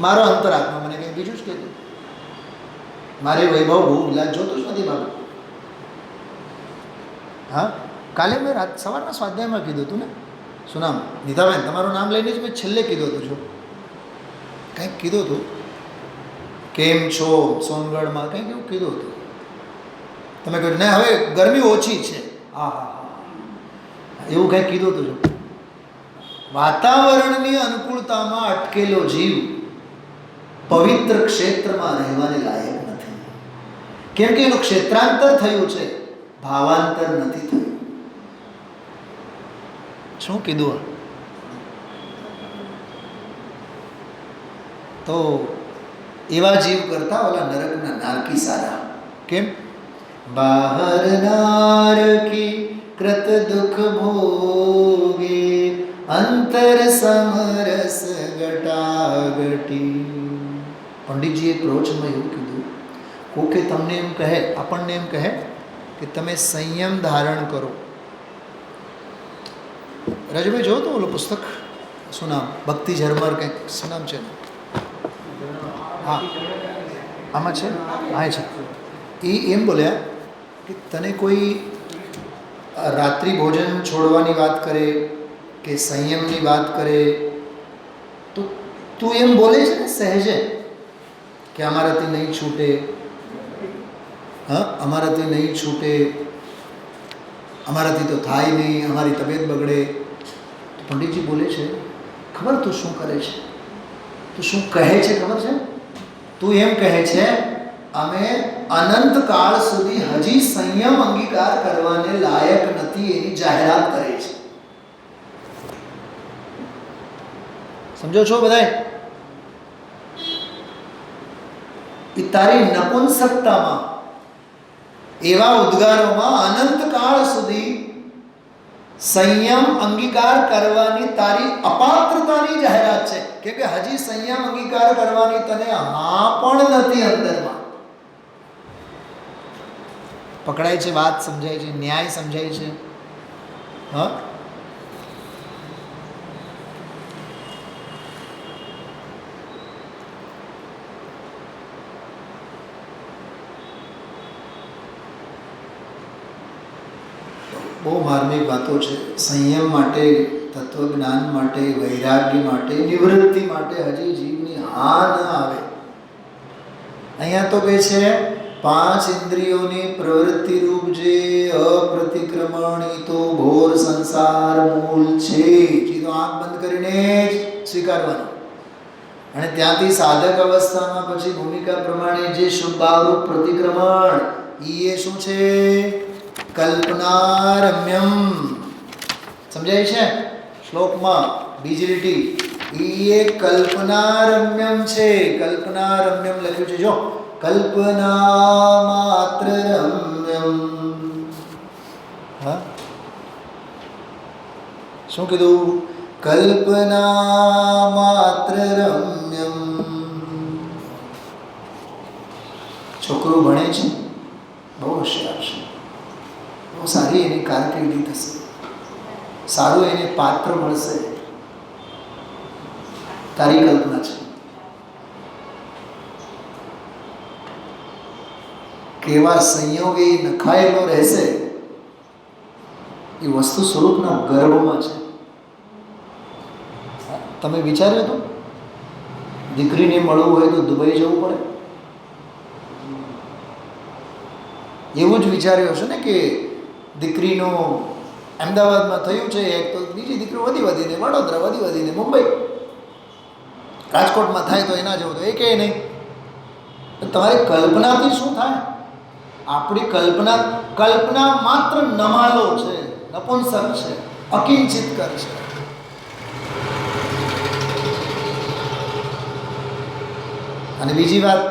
મારો અંતરાત્મા મને કંઈ બીજું જ કહેતું, મારે વૈભવ બહુ વિલાસ જોતું જ નથી બાબુ. હા, કાલે મેં સવારના સ્વાધ્યાયમાં કીધું હતું ને, શું નામ, નીતાબેન, તમારું નામ લઈને જ મેં છેલ્લે કીધું હતું. જો કંઈક કીધું હતું, કેમ છો સોનગઢમાં, કંઈક એવું કીધું હતું. તમે કહ્યું ને હવે ગરમી ઓછી છે, હા હા હા, એવું કંઈક કીધું હતું. જો વાતાવરણની અનુકૂળતામાં અટકેલો જીવ પવિત્ર ક્ષેત્રમાં રહેવાને લાયક નથી, કેમ કે એનું ક્ષેત્રાંતર થયું છે, ભાવાંતર નથી થયું. શું કીધું? તો એવા જીવ કરતા ઓલા નરકના નારકી સારા. કેમ? બહાર નારકી કૃત દુઃખ ભોગે, અંતર સમરસ ગટાગટી. પંડિતજીએ પ્રવચનમાં એવું કીધું, કોકે તમને એમ કહે, આપણને એમ કહે કે તમે સંયમ ધારણ કરો. રાજુભાઈ જો તો ઓલો પુસ્તક, શું નામ, ભક્તિ ઝરમર કંઈક, શું નામ છે? હા, આમાં છે, હા છે. એ એમ બોલ્યા કે તને કોઈ રાત્રિ ભોજન છોડવાની વાત કરે કે સંયમની વાત કરે તો તું એમ બોલે છે ને સહેજે કે અમારાથી નહીં છૂટે, હા, અમારાથી નહીં છૂટે, અમારાથી તો થાય નહીં, અમારી તબિયત બગડે. તો પંડિતજી બોલે છે, ખબર તું શું કરે છે, તું શું કહે છે ખબર છે? તું એમ કહે છે અમે અનંત કાળ સુધી હજી સંયમ અંગીકાર કરવાને લાયક નથી, એની જાહેરાત કરે છે. સમજો છો બધાય? એ તારી નપુંસકતામાં, એવા ઉદ્ગારોમાં અનંત કાળ સુધી સંયમ અંગીકાર કરવાની તારી અપાત્રતાની જાહેરાત છે, કેમ કે હજી સંયમ અંગીકાર કરવાની તને હા પણ નથી અંદરમાં. પકડાય છે, વાત સમજાય છે, ન્યાય સમજાય છે. હા, બહુ માર્મિક વાતો છે. સંયમ માટે, તત્વજ્ઞાન માટે, વૈરાગ્ય માટે, નિવૃત્તિ માટે હજી જીવની હા ન આવે. અહીંયા તો કહે છે 5 ઇન્દ્રિયોની પ્રવૃત્તિ રૂપ જે અપ્રતિક્રમણિતો ઘોર સંસાર મૂળ છે, જે તો આંખ બંધ કરીને જ સ્વીકારવાનું. અને ત્યાંથી સાધક અવસ્થામાં પછી ભૂમિકા પ્રમાણે જે શુભાવરૂપ પ્રતિક્રમણ, એ શું છે? કલ્પનારમ્યમ. સમજાય છે શ્લોકમાં બીજી લીટી, એ કલ્પનારમ્યમ છે. કલ્પનારમ્યમ લખ્યું છે, જો કલ્પના માત્ર રમ્યમ. હા, શું કીધું? કલ્પના માત્ર રમ્યમ. છોકરું ભણે છે, બહુ હોશિયાર છે, બહુ સારી એની કારકિર્દી થશે, સારું એને પાત્ર મળશે, તારી કલ્પના છે. કેવા સંયોગે નખાયેલો રહેશે એ વસ્તુ સ્વરૂપના ગર્ભમાં છે. તમે વિચાર્યું હતું દીકરીને મળવું હોય તો દુબઈ જવું પડે? એવું જ વિચાર્યું હશે ને કે દીકરીનું અમદાવાદમાં થયું છે એક, તો બીજી દીકરી વધીને વડોદરા, વધીને મુંબઈ, રાજકોટમાં થાય તો એના જેવું તો એ કહે નહીં. તમારી કલ્પનાથી શું થાય? આપણી કલ્પના માત્ર નમાલો છે, નપુંસક છે, અકિંચિત કર છે. અને બીજી વાત,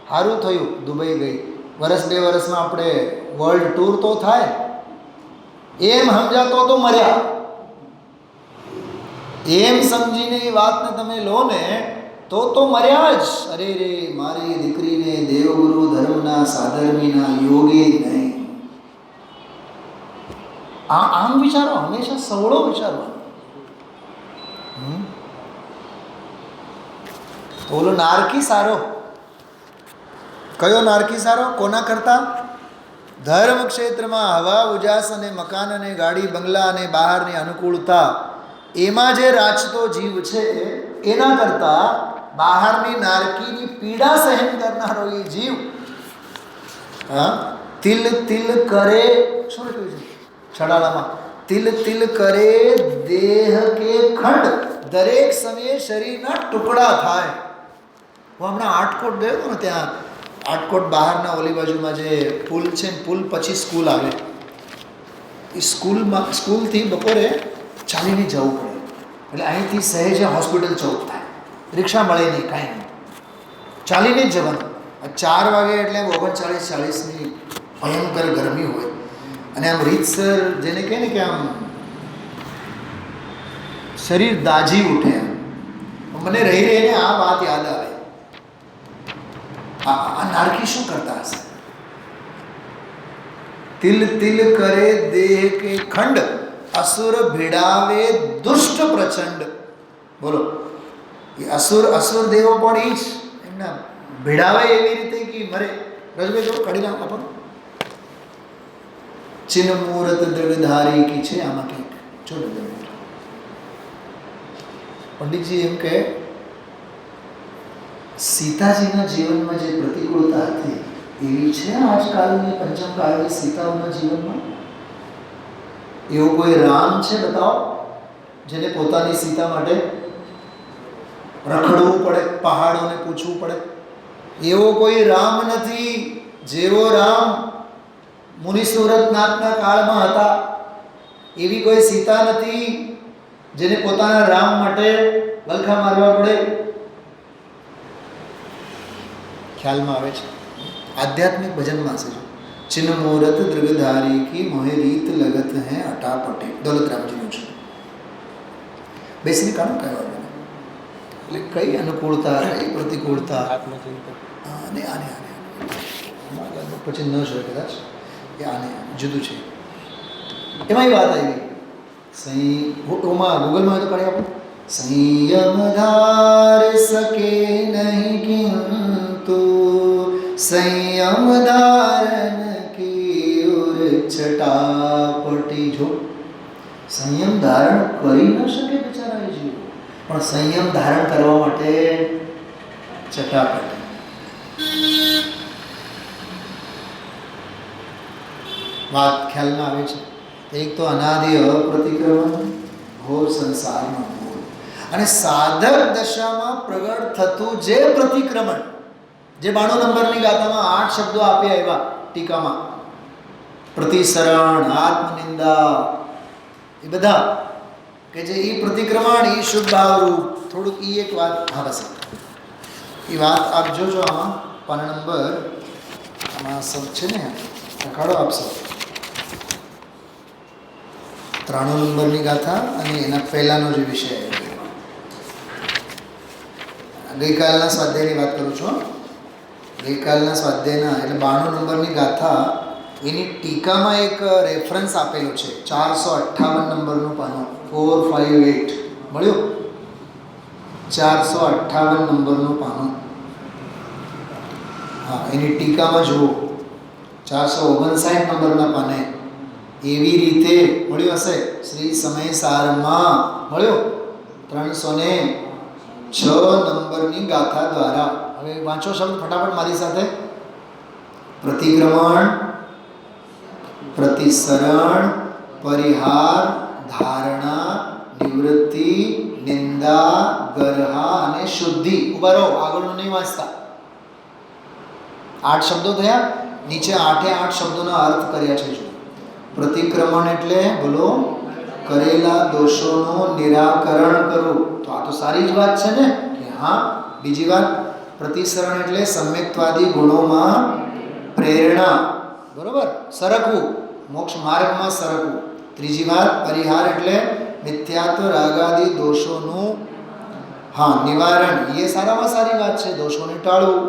સારું થયું દુબઈ ગઈ, વર્ષ 2 વર્ષમાં આપણે વર્લ્ડ ટૂર તો થાય, એમ સમજાતો તો મર્યા, એમ સમજીને એ વાતને તમે લો ને તો મર્યા જ. અરે રે, મારી દીકરીને દેવગુરુ ધર્મના સાધર્મીના યોગી નહીં. આમ વિચારો, હંમેશા સવળો વિચારવાનો. તો ઓલો નારકી સારો. કયો નારકી સારો? કોના કરતા? ધર્મ ક્ષેત્રમાં હવા ઉજાસ અને મકાન અને ગાડી બંગલા અને બહારની અનુકૂળતા એમાં જે રાચતો જીવ છે એના કરતા બહારની નારકીની પીડા સહન કરનારો એ જીવ તિલ તિલ કરે, શું લખ્યું છે છડાલામાં? તિલ તિલ કરે દેહ કે ખંડ, દરેક સમયે શરીરના ટુકડા થાય. હું હમણાં આટકોટ ગયો હતો ને, ત્યાં આટકોટ બહારના ઓલી બાજુમાં જે પુલ છે ને, પુલ પછી સ્કૂલ આવે, એ સ્કૂલથી બપોરે ચાલીને જવું પડે. એટલે અહીંથી સહેજ હોસ્પિટલ ચોક થાય, રિક્ષા મળે નહીં, કાંઈ નહીં, ચાલીને જ જવાનું. 4 વાગે એટલે 39-40ની ભયંકર ગરમી હોય, અને આમ રીતસર જેને કહે ને કે આમ શરીર દાજી ઉઠે. મને રહીને આ વાત યાદ આવે, આ નારકી શું કરતા હશે? તિલ તિલ કરે દેહ કે ખંડ, અસુર ભીડાવે દુષ્ટ પ્રચંડ. બોલો, એ અસુર દેવો પણ એ જ એમના ભીડાવે એવી રીતે કે મરે. રજભાઈ થોડું કાઢી નાખો આપણને. ચિન્હ મુહૂર્ત દ્રગધારી કી છે આમાં કંઈક જોડે. પંડિતજી એમ કહે, સીતાજીના જીવનમાં જે પ્રતિકૂળતા હતી એવી છે આજકાલની પંચમકાળની સીતાઓના જીવનમાં? એવો કોઈ રામ છે બતાવો જેને પોતાની સીતા માટે રખડવું પડે, પહાડોને પૂછવું પડે? એવો કોઈ રામ નથી. જેવો રામ મુનિ સુરતનાથના કાળમાં હતા એવી કોઈ સીતા નથી જેને પોતાના રામ માટે વલખા મારવા પડે. ખ્યાલમાં આવે છે? આધ્યાત્મિક ભજનમાં છે. ચિન્હ મુહૂર્ત દ્રગધારી કી મોહે રીત લગત હે અટાપટે, દોલતરામજીનું છે. બેસીને કામ કહેવાનું. એટલે કઈ અનુકૂળતા, કઈ પ્રતિકૂળતા, આને પછી ન જોઈએ કદાચ કે આને જુદું છે. એમાં એ વાત આવી ગૂગલમાં હોય તો કાઢી આપો. સંયમ ધાર શકે નહીં કિંતુ સંયમ ધારણ કી ઓર છટાપટી. જો સંયમ ધારણ કરી ન શકે બિચારા એ જીવ, પણ સંયમ ધારણ કરવા માટે છટાપટી. વાત ખ્યાલમાં આવે છે? એક તો અનાદિ અપ્રતિક્રમણ, ઘોર સંસારનો મૂળ, અને સાધક દશામાં પ્રગટ થતું જે પ્રતિક્રમણ, જે 92 નંબરની ગાથામાં 8 શબ્દો આપ્યા એવા ટીકામાં, પ્રતિસરણ, આત્મનિંદા, એ બધા કે જે એ પ્રતિક્રમણ, એ શુદ્ધ ભાવરૂપ. થોડુંક એ એક વાત, હા બસ એ વાત આપ જોજો આમાં પાના નંબર, આમાં સબ છે ને, લખાડો આપ સૌ. 93 નંબરની ગાથા અને એના પહેલાંનો જે વિષય, ગઈકાલના સ્વાધ્યાયની વાત કરું છું. ગઈકાલના સ્વાધ્યાયના એટલે 92 નંબરની ગાથા, એની ટીકામાં એક રેફરન્સ આપેલો છે, 458 નંબરનું પાનું, 458 મળ્યું? 458 નંબરનું પાનું. હા, એની ટીકામાં જુઓ. 459 નંબરના પાને એવી રીતે મળ્યું હશે. શ્રી સમય સારમાં મળ્યું 306 નંબરની ગાથા દ્વારા. હવે વાંચો શબ્દ ફટાફટ મારી સાથે. પ્રતિક્રમણ, પ્રતિસરણ, પરિહાર, ધારણા, નિવૃત્તિ, નિંદા, ગરહા અને શુદ્ધિ. ઉભા રહો, આગળનું નહીં વાંચતા. 8 શબ્દો થયા. નીચે 8 શબ્દોના અર્થ કર્યા છે. પ્રતિક્રમણ એટલે બોલો, કરેલા દોષોનું નિરાકરણ કરવું. તો આ તો સારી જ વાત છે ને કે હા. બીજી વાત, પ્રતિસરણ એટલે સમ્યક્ત્વાદી ગુણોમાં પ્રેરણા, બરોબર, સરકવું, મોક્ષ માર્ગમાં સરકવું. ત્રીજી વાત, પરિહાર એટલે મિથ્યાત્વ રાગાદી દોષોનું નિવારણ. એ સારામાં સારી વાત છે, દોષોને ટાળવું.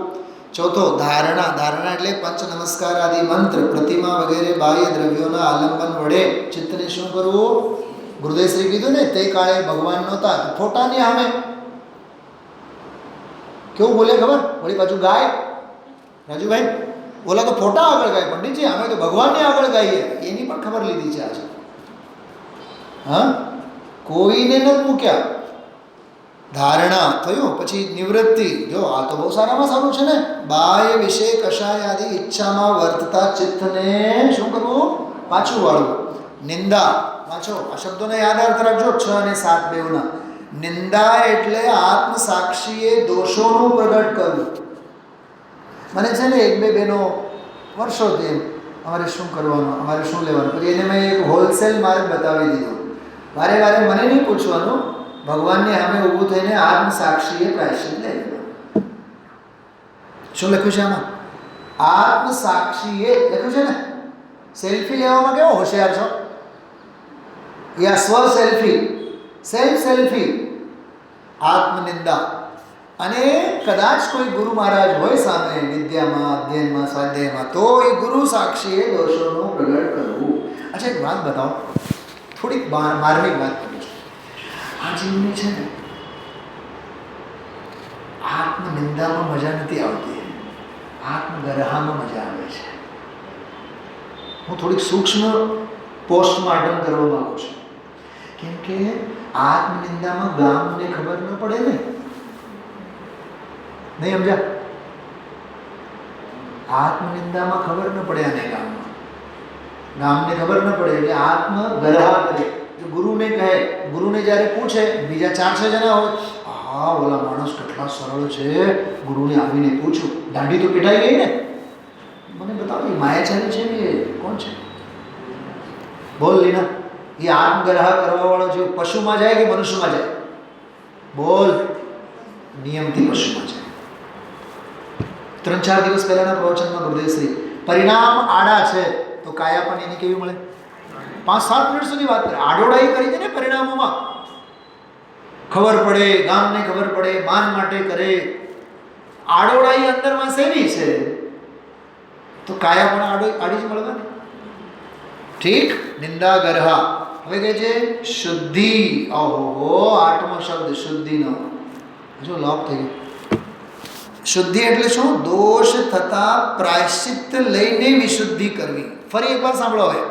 ચોથો, ધારણા. ધારણા એટલે પંચ નમસ્કાર આદિ મંત્ર, પ્રતિમા વગેરે બાહ્ય દ્રવ્યોના આલંબન વડે ચિત્તને શું કરવું? ગુરુદેવશ્રી કીધું ને, તે કાળે ભગવાન નહોતા, ફોટાની સામે કેવું બોલે ખબર? વળી પાછું ગાય રાજુભાઈ, બોલા તો ફોટા આગળ ગાય, પંડિતજી અમે તો ભગવાનને આગળ ગાઈએ. એની પણ ખબર લીધી છે આજે. હા, કોઈને નથી મૂક્યા. ધારણા થયું. પછી નિવૃત્તિ. જો આ તો બહુ સારામાં સારું છે ને. બાહ્ય વિષય કશાય આદિ ઈચ્છામાં વર્તતા ચિત્તને શું કરવું? પાછું વાળવું. નિંદા. વાંચો આ શબ્દોને યાદ રાખજો, 6 અને 7 બેવના. નિંદા એટલે આત્મ સાક્ષીએ દોષોનું પ્રગટ કરવું. મને છે ને એક બે બહેનો વર્ષોથી અમારે શું કરવાનું, અમારે શું લેવાનું, પછી એને મેં એક હોલસેલ માર્ગ બતાવી દીધો. વારે વારે મને નહીં પૂછવાનું, ભગવાનની સામે ઊભું થઈને આત્મ સાક્ષીએ પ્રાયશ્ચિત લઈ લેવાનું. શું લખ્યું છે આમાં? આત્મ સાક્ષીએ લખ્યું છે ને. સેલ્ફી લેવામાં કેવો હોશિયાર છો? યા સ્વ સેલ્ફી, સેલ્ફ સેલ્ફી, આત્મનિંદા. અને કદાચ કોઈ ગુરુ મહારાજ હોય સામે, વિદ્યામાં, અધ્યયનમાં, સ્વાધ્યાયમાં, તો એ ગુરુ સાક્ષીએ દોષોનું પ્રગટ કરવું. અચ્છા, એક વાત બતાવો, થોડીક માર્મિક વાત કરું છું. આ જીવની છે ને, આત્મનિંદામાં મજા નથી આવતી, આત્મગરહામાં મજા આવે છે. હું થોડીક સૂક્ષ્મ પોસ્ટમોર્ટમ કરવા માંગુ છું. કેમ કે આત્મનિંદામાં ગામને ખબર ન પડે ને. નહીં સમજ્યા? આત્મનિંદામાં ખબર ન પડે આને ગામને ખબર ન પડે એટલે આત્મગરહા કરે. ગુરુને કહે, ગુરુને જ્યારે પૂછે, બીજા 4-6 જણા હોય, હા ઓલા માણસ કેટલા સરળ છે, ગુરુને આવીને પૂછું, દાઢી તો પીઠાઈ ગઈ ને. મને બતાવો, એ માયાચારી છે કે કોણ છે? બોલ લીના. એ આત્મગરહા કરવા વાળો જે પશુમાં જાય કે મનુષ્યમાં જાય? બોલ. નિયમથી પશુમાં જાય. 3-4 દિવસ પહેલાના પ્રવચનમાં ગુરુદેવશ્રી પરિણામ આડા છે તો કાયા પણ એની કેવી મળે? 5-7 મિનિટ સુધી વાત કરે, આડોડાઈ કરી દે ને પરિણામોમાં. ખબર પડે, ગામને ખબર પડે, માન માટે કરે. આડોડાઈ અંદરમાં શેની છે? તો કાયા પણ આડી જ મળવાની. ઠીક. નિંદા ગરહા. હવે કહે છે શુદ્ધિ. ઓહો, 8મો શબ્દ શુદ્ધિનો. જો લોક થઈ ગયો. શુદ્ધિ એટલે શું? દોષ થતા પ્રાયશ્ચિત્ત લઈને વિશુદ્ધિ કરવી. ફરી એકવાર સાંભળો હવે.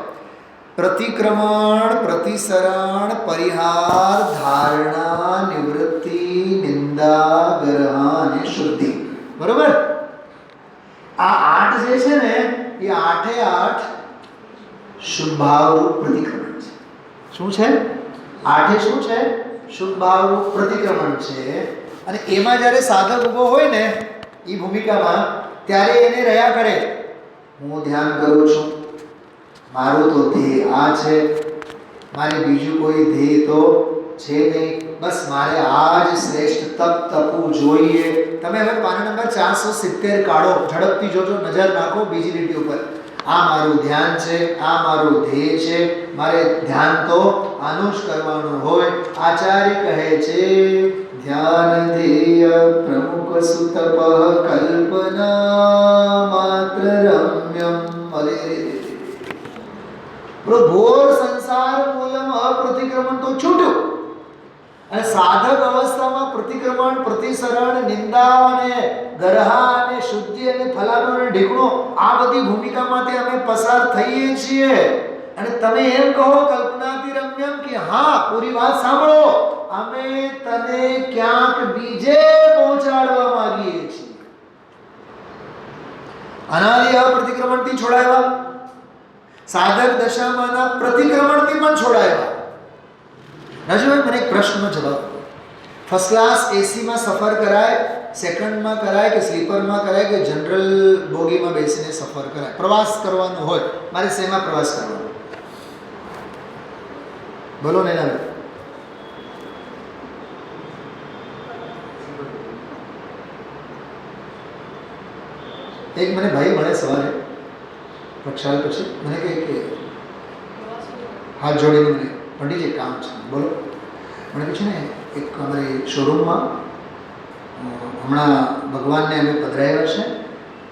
પ્રતિક્રમણ, પ્રતિસરણ, પરિહાર, ધારણા, નિવૃત્તિ, નિંદા, ગરહા અને શુદ્ધિ. બરોબર? આ 8 જે છે ને, એ 8 શુભ ભાવરૂપ પ્રતિક્રમણ છે. શું છે? 8 શું છે? શુભ ભાવરૂપ પ્રતિક્રમણ છે. અને એમાં જ્યારે સાધક ઊભો હોય ને, એ ભૂમિકામાં, ત્યારે એને રહ્યા કરે, હું ધ્યાન કરું છું, મારું તો ધ્યેય આ છે, મારે બીજું કોઈ ધ્યેય તો છે નહીં, બસ મારે આ જ શ્રેષ્ઠ તપ તપવું જોઈએ. તમે હવે પાના નંબર 470 કાઢો, ઝડપથી જોજો, નજર નાખો બીજી લીટી ઉપર. આ મારું ધ્યાન છે, આ મારું ધ્યેય છે, મારે ધ્યાન તો આનું જ કરવાનું હોય. આચાર્ય કહે છે ધ્યાન ધ્યેય પ્રમુખ સુતપ કલ્પના માત્ર રમ્યમ અરે ઘોર સંસાર મૂલમ અપ્રતિક્રમણ તો છૂટ્યું. અને સાધક અવસ્થામાં પ્રતિક્રમણ, પ્રતિસરણ, નિંદા અને ગરહા અને શુદ્ધિ અને ફલાનો અને ઢીકણો આ બધી ભૂમિકામાંથી અમે પસાર થઈએ છીએ. અને તમે એમ કહો કલ્પનાથી રમ્યમ કે હા પૂરી વાત સાંભળો, અમે તને ક્યાંક બીજે પહોંચાડવા માંગીએ છીએ. અનાદિ અપ્રતિક્રમણથી છોડાવ્યા, સાધક દશામાંના પ્રતિક્રમણથી પણ છોડાવ્યા. રાજુભાઈ મને એક પ્રશ્નનો જવાબ. ફર્સ્ટ ક્લાસ એસીમાં સફર કરાય, સેકન્ડમાં કરાય કે સ્લીપરમાં કરાય કે જનરલ બોગીમાં બેસીને સફર કરાય? પ્રવાસ કરવાનો હોય, મારે શેમાં પ્રવાસ કરવાનો? બોલો ને ના. એક મને ભાઈ મળે સવારે પ્રક્ષાલ પછી મને કહે કે હાથ જોડીને મને પંડિતજી કામ છે. બોલો. મને કહે છે ને એક અમારી શોરૂમમાં હમણાં ભગવાનને અમે પધરાવ્યા છે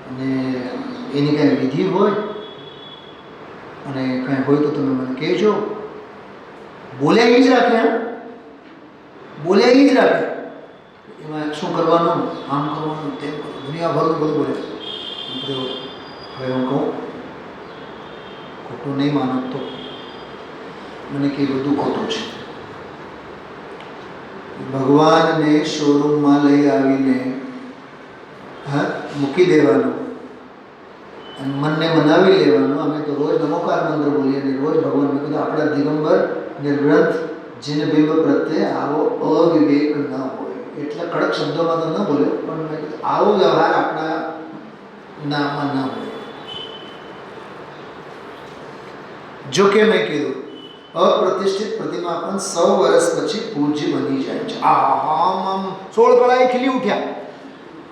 અને એની કાંઈ વિધિ હોય અને કાંઈ હોય તો તમે મને કહેજો. બોલ્યા એ જ રાખે, બોલ્યા એ જ રાખે. એમાં શું કરવાનું, આમ કરવાનું, તેમ કરવાનું, દુનિયાભરનું બધું બોલે. હવે હું કહું ખોટું નહીં માનો તો મને કે બધું ખોટું છે. ભગવાનને શોરૂમમાં લઈ આવીને મૂકી દેવાનું અને મનને મનાવી લેવાનું. અમે તો રોજ નમોકાર મંત્ર બોલીએ અને રોજ ભગવાન મેં કીધું આપણા દિગંબર નિર્ગ્રંથ જીનબિંબ પ્રત્યે આવો અવિવેક ન હોય. એટલા કડક શબ્દોમાં તો ન બોલ્યો પણ મેં કીધું આવો વ્યવહાર આપણા નામમાં ન હોય. જો કે મેં કીધું અપ્રતિષ્ઠિત પ્રતિમા પણ 100 વર્ષ પછી પૂજ્ય બની જાય છે. આમ 16 કળાએ ખીલી ઉઠ્યા,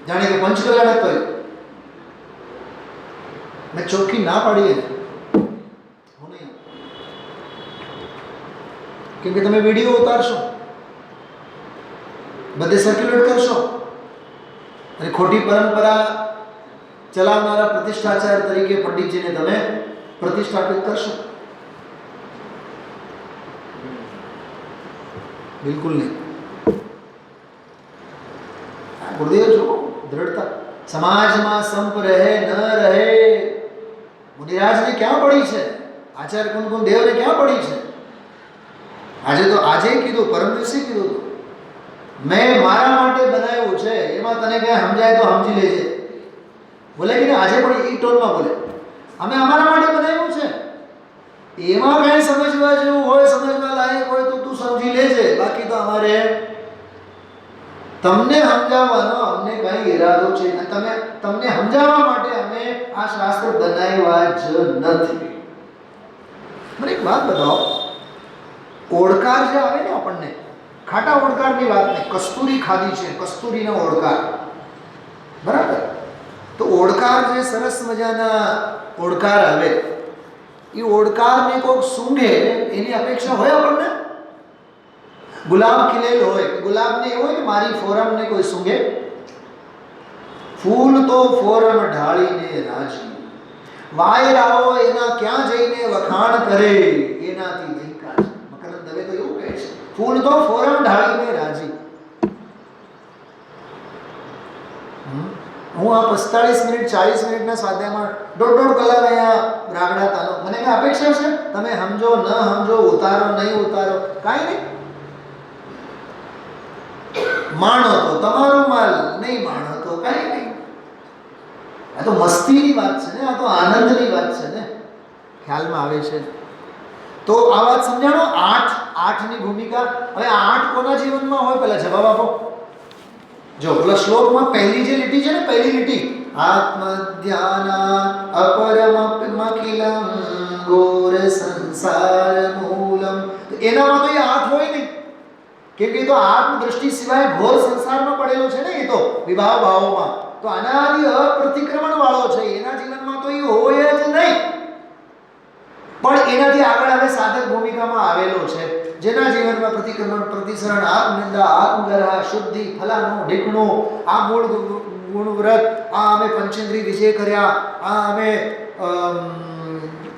જાણે કે પંચકલા ન કર્યું. મેં ચોખ્ખી ના પાડીએ હું નહીં, કેમ કે તમે વિડીયો ઉતારશો, બધે સર્ક્યુલેટ કરશો અને ખોટી પરંપરા ચલાવનારા પ્રતિષ્ઠાચાર્ય તરીકે પંડિતજીને તમે પ્રતિષ્ઠાપિત કરશો. બિલકુલ નહીં. ગુરુદેવ જો દ્રઢતા સમાજમાં સંપ રહે ન રહે, મુનિરાજને ક્યાં પડી છે, આચાર્ય કુંકુમ દેવને ક્યાં પડી છે? આજે કીધું, પરમ દિવસે કીધું મેં મારા માટે બનાવ્યું છે, એમાં તને કઈ સમજાય તો સમજી લેજે. બોલે કે આજે પણ ઈ ટોનમાં બોલે અમે અમારા માટે બનાવ્યું છે, એમાં કઈ સમજવા જેવું હોય, સમજવા લાયક હોય તો તું સમજી લેજે. બાકી તો અમારે તમને સમજાવવાનો અમને કઈ ઈરાદો છે, તમને સમજાવવા માટે અમે આ શાસ્ત્ર બનાવ્યા જ નથી. મને એક વાત બતાવો, ઓડકાર જે આવે ને આપણને, ખાટા ઓડકારની વાત નહીં, કસ્તુરી ખાધી છે, કસ્તુરીનો ઓડકાર, બરાબર? તો ઓડકાર જે સરસ મજાના ઓડકાર આવે, એ ઓડકારને કોઈક સૂંઘે એની અપેક્ષા હોય આપણને? ગુલાબ ખીલેલ હોય, ગુલાબને એવું હોય કે મારી ફોરમને કોઈ સૂંઘે? ફૂલ તો ફોરમ ઢાળીને રાજી, વાયરાઓ એના ક્યાં જઈને વખાણ કરે, એનાથી નહીં કાઢે. મકરંદ દવે તો એવું કહે છે, ફૂલ તો ફોરમ ઢાળીને રાજી. હું આ 45 મિનિટ 40 મિનિટના સ્વાધ્યાયમાં 1.5 કલાક અહીંયા રાગડાતાનો, મને કઈ અપેક્ષા છે તમે સમજો ન સમજો, ઉતારો નહીં ઉતારો, કાંઈ નહીં. માણો તો તમારો માલ, નહીં માણો તો કાંઈ નહીં. આ તો મસ્તીની વાત છે ને, આ તો આનંદની વાત છે ને, ખ્યાલમાં આવે છે. તો આ વાત સમજાણો. 8ની ભૂમિકા. હવે 8 કોના જીવનમાં હોય પહેલા જવાબ આપો. જો પેલા શ્લોકમાં પહેલી જે લીટી છે ને, પહેલી લીટી આત્મ ધ્યાન અપરમખિલમ ઘોર સંસાર મૂલમ, તો એનામાં તો એ 8 હોય નહીં, કેમ કે એ તો આત્મ દ્રષ્ટિ સિવાય ઘોર સંસારમાં પડેલો છે ને, એ તો વિભાવ ભાવોમાં. તો અનાદિ અપ્રતિક્રમણ વાળો છે, એના જીવનમાં તો એ હોય જ નહીં. પણ એનાથી આગળ આવે સાધક ભૂમિકામાં આવેલો છે, જેના જીવનમાં પ્રતિક્રમણ, પ્રતિસરણ, આત્મનિંદા, આત્મગરહ, શુદ્ધિ, ફલાનું, ઢીકણું, આ મૂળ ગુણ વ્રત, આ અમે પંચેન્દ્રિય વિજય કર્યા, આ અમે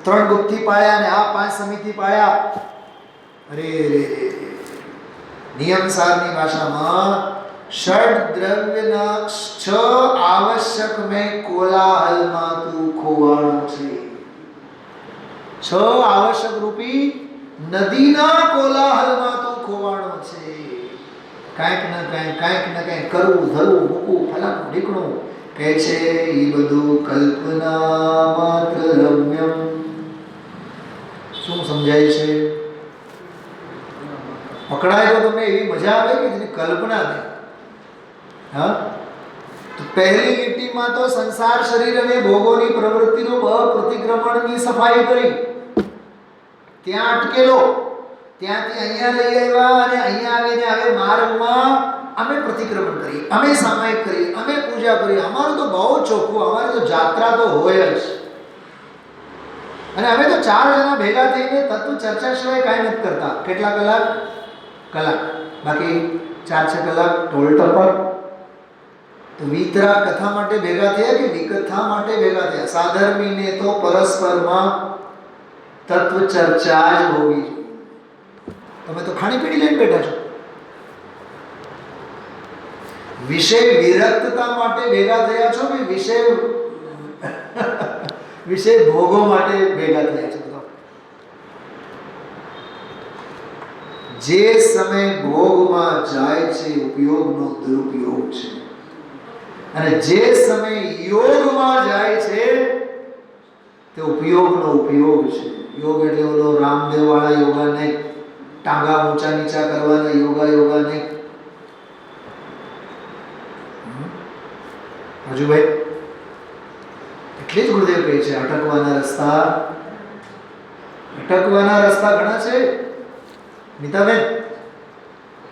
3 ગુપ્તિ પાળ્યા અને આ 5 સમિતિ પાળ્યા. અરે રે રે, નિયમસારની ભાષામાં ષડ દ્રવ્યના 6 આવશ્યક મેં કોલાહલમાં તું ખોવાણો છે. 6 આવશ્યક રૂપી નદીના કોલાહલમાં તું ખોવાણો છે. કાંઈક ન કાંઈક કરવું, ધરવું, મૂકવું, ફલાણું ઢીકણું કહે છે એ બધું કલ્પના માત્ર રમ્યમ. શું સમજાય છે? પકડાય તો તમને એવી મજા આવે કે જેની કલ્પના નહીં. હા, તો પહેલી લીટીમાં તો સંસાર શરીર અને ભોગોની પ્રવૃત્તિનું અપ્રતિક્રમણની સફાઈ કરી, ત્યાં અટકેલો, ત્યાંથી અહીંયા લઈ આવ્યા અને અહીંયા આવીને હવે માર્ગમાં અમે પ્રતિક્રમણ કરીએ, અમે સામાયિક કરીએ, અમે પૂજા કરીએ. અમારું તો બહુ ચોખ્ખું, અમારી તો જાત્રા તો હોય જ. અને અમે તો 4 જણા ભેગા થઈને તત્વ ચર્ચા સિવાય કાંઈ નથી કરતા. કેટલા કલાક? કલાક. બાકી 4-6 કલાક ઢોલ ટપક. તો વિતરા કથા માટે ભેગા થયા કે વિકથા માટે ભેગા થયા? સાધર્મીને તો પરસ્પરમાં તત્વ ચર્ચા જ હોવી જોઈએ. તમે તો ખાણીપીણી લઈને બેઠા છો. વિષય વિરક્તતા માટે ભેગા થયા છો કે વિષય ભોગો માટે ભેગા થયા છો? જે સમય ભોગમાં જાય છે ઉપયોગનો દુરુપયોગ છે, અને જે સમય યોગમાં જાય છે તે ઉપયોગનો ઉપયોગ છે. યોગ એટલે ઓલો રામદેવ વાળા યોગા નહીં, ટાંગા ઊંચા નીચા કરવાના યોગા નહીં. હજુ ભાઈ એટલે જ ગુરુદેવ કહે છે અટકવાના રસ્તા ઘણા છે. નીતાબેન,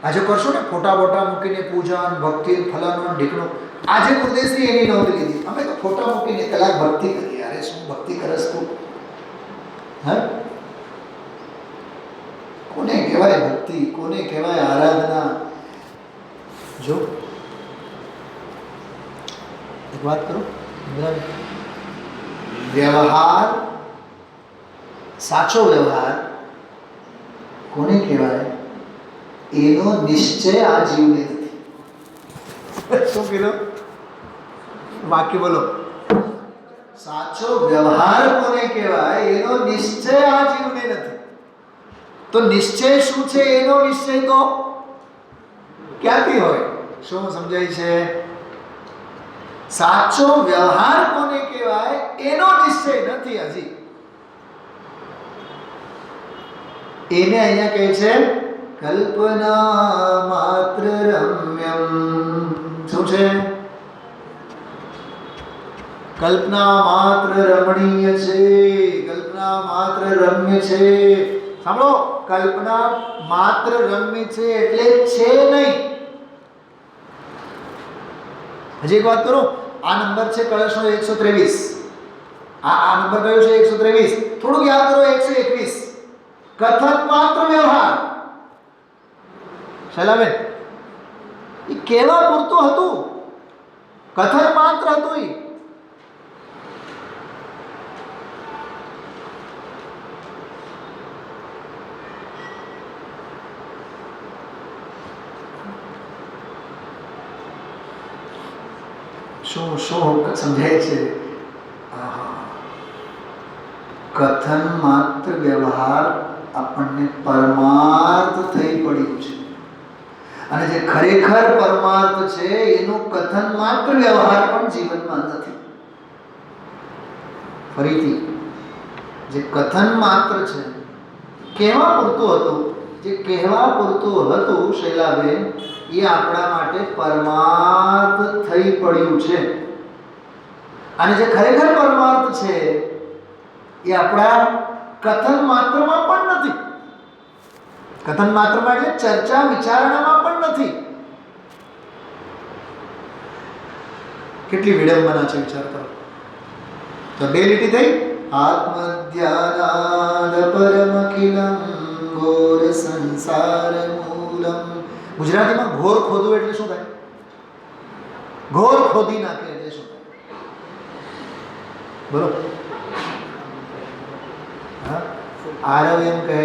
આજે કરશો ને ફોટા બોટા મૂકીને પૂજા ભક્તિ ફલાનો ઢીકણું. આજે ગુરુદેવશ્રી એની નોંધ લીધી. અમે તો ફોટા મૂકીને કલાક ભક્તિ કરીએ. અરે શું ભક્તિ કરસ તું? હા, કોને કહેવાય ભક્તિ? કોને કહેવાય આરાધના? જો એક વાત કરો, વ્યવહાર, સાચો વ્યવહાર કોને કહેવાય? એનો નિશ્ચય આ જીવને નથી. શું કીધું? વાક્ય બોલો. સાચો વ્યવહાર કોને કહેવાય? એનો નિશ્ચય આ જીવને નથી. તો નિશ્ચય શું છે? એનો નિશ્ચય તો ક્યાંથી હોય? શું સમજાય છે? સાચો વ્યવહાર કોને કહેવાય? એનો નિશ્ચય નથી હજી. એને અહીંયા કહે છે કલ્પના માત્ર રમ્યમ. શું છે? કલ્પના માત્ર રમણીય છે, કલ્પના માત્ર રમ્ય છે. સાંભળો, કલ્પના માત્ર રમ્ય છે એટલે છે નહીં. હજી એક વાત કરો. આ નંબર છે કળશનો 123. આ નંબર કયો છે? 123. થોડુંક યાદ કરો. 121 કથન માત્ર વ્યવહાર. શૈલાબેન, એ કેવા પૂરતું હતું? કથન માત્ર હતું. શું સમજાય છે? કથન માત્ર વ્યવહાર આપણને પરમાર્થ થઈ પડ્યું છે, અને જે ખરેખર પરમાર્થ છે એનું કથન માત્ર વ્યવહાર પણ જીવનમાં નથી. ફરીથી, જે કથન માત્ર છે કહેવા પૂરતું હતું, જે કહેવા પૂરતું હતું શૈલાબેન, એ આપણા માટે પરમાર્થ થઈ પડ્યું છે. અને જે ખરેખર પરમાર્થ છે એ આપણા કથન માત્રમાં પણ નથી. કથન માત્રમાં એટલે ચર્ચા વિચારણામાં પણ નથી. કેટલી વિડંબના છે, વિચાર કરો. તો 2 લીટી થઈ. આત્મધ્યાનાદ પરમખિલં ઘોર સંસાર મૂલમ. ગુજરાતીમાં ઘોર ખોદવું એટલે શું થાય? ઘોર ખોદી નાખે એટલે શું થાય? બરોબર. આરવ એમ કહે,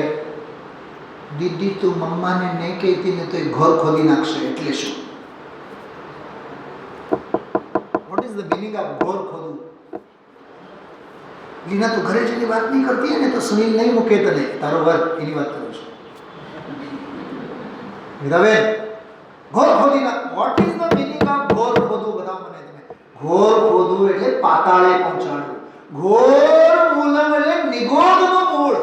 દીદી તું મમ્માને નહીં કહેતી ને તો એ ઘર ખોદી નાખશે, એટલે શું? What is the meaning of ઘર ખોદવું? લીના તું ઘરે જેની વાત નહીં કરતી ને તો સુનિલ નહીં મૂકે તને, તારો વર્ગ એની વાત કરું છું. મીરાબેન, ઘોર ખોદી નાખ. What is the meaning of ઘોર ખોદવું? બતાવો મને તમે. ઘોર ખોદવું એટલે પાતાળે પહોંચાડવું. ઘોર મૂલમ એટલે નિગોદનું મૂળ.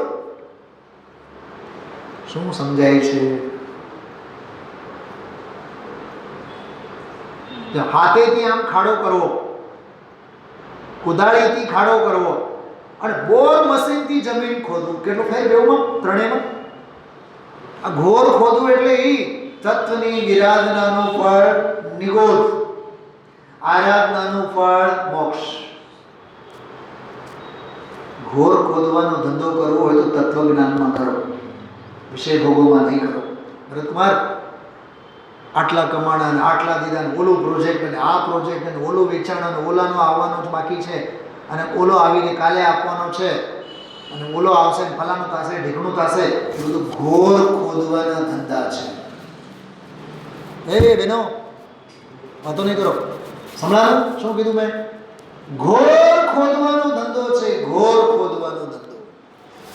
શું સમજાય છે? હાથેથી આમ ખાડો કરવો, કુદાળીથી ખાડો કરવો અને બોર મશીનથી જમીન ખોદવું, કેટલું થાય બેઉમાં, ત્રણેયમાં? આ ઘોર ખોદવું એટલે એ તત્વની વિરાધનાનું ફળ નિગોદ, આરાધનાનું ફળ મોક્ષ. ઘોર ખોદવાનો ધંધો કરવો હોય તો તત્વજ્ઞાનમાં કરો, વિષય ભોગોમાં નહીં કરો. ભરતકુમાર આટલા કમાણા ને આટલા દીધા ને ઓલું પ્રોજેક્ટ અને આ પ્રોજેક્ટ અને ઓલું વેચાણ અને ઓલાનો આવવાનો જ બાકી છે અને ઓલો આવીને કાલે આપવાનો છે અને ઓલો આવશે ને ફલાણું થશે, ઢીકણું થશે, એ બધું ઘોર ખોદવાના ધંધા છે. એ બેનો વાતો નહીં કરો. સંભળાયું શું કીધું મેં? ઘોર ખોદવાનો ધંધો છે, ઘોર ખોદવાનો ધંધો.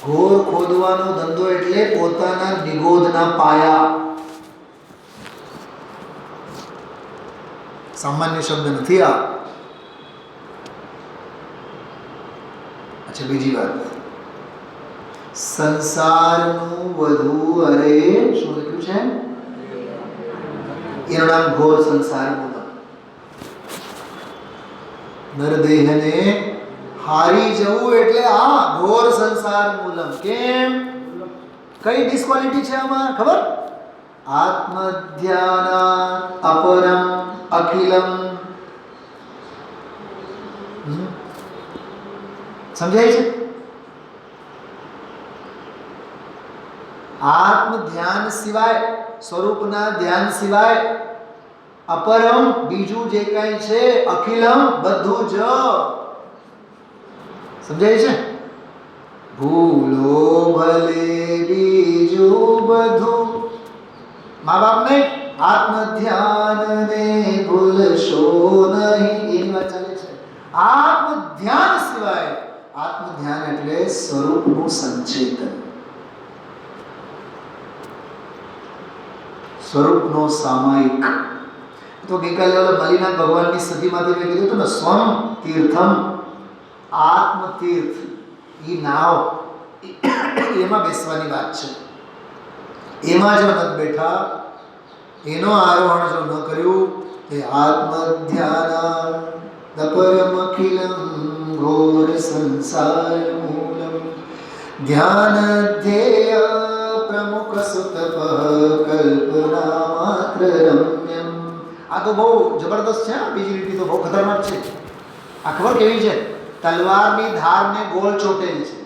ઘોર ખોદવાનો ધંધો એટલે પોતાના નિગોદના પાયા. સામાન્ય શબ્દ નથી આ. અચ્છા, બીજી વાત, સંસારનું વધુ અરે શું લખ્યું છે? એનું નામ ઘોર સંસાર મૂલમ. નરદેહને હારી જવું એટલે આ ઘોર સંસાર મૂલમ. કેમ? કઈ ડિસ્ક્વોલિટી છે આમાં ખબર? આત્મધ્યાન અપરમ અખિલમ. સમજાય છે? આત્મ ધ્યાન સિવાય, સ્વરૂપના ધ્યાન સિવાય, અપરમ બીજું જે કઈ છે, અખિલમ બધું જ. સમજાય છે? ભૂલો ભલે બીજું બધું, મા બાપ નહીં, આત્મ ધ્યાન ને ભૂલશો નહીં, એની વાત ચાલે છે. આત્મ ધ્યાન સિવાય, આત્મ ધ્યાન એટલે સ્વરૂપનું સંચેતન, સ્વરૂપનો સામાયિક. તો ગઈકાલે ઓલા મલિનાથ ભગવાનની સ્થિતિમાંથી મેં કીધું હતું ને, સ્વમ તીર્થમ, આત્મ તીર્થ, એ નાવ, એમાં બેસવાની વાત છે. એમાં જો નથી બેઠા, એનો આરોહણ જો ન કર્યું, તે આત્મ ધ્યાન દપરમ અખિલમ ઘોર સંસાર મૂલમ ધ્યાન ધ્યેય પ્રમુખ સુતપ કલ્પના માત્ર રમ્યમ. આ તો બહુ જબરદસ્ત છે. બીજી રીતિ તો બહુ ખતરનાક છે. આ ખબર કેવી છે? તલવારની ધારને ગોળ ચોટેલી છે.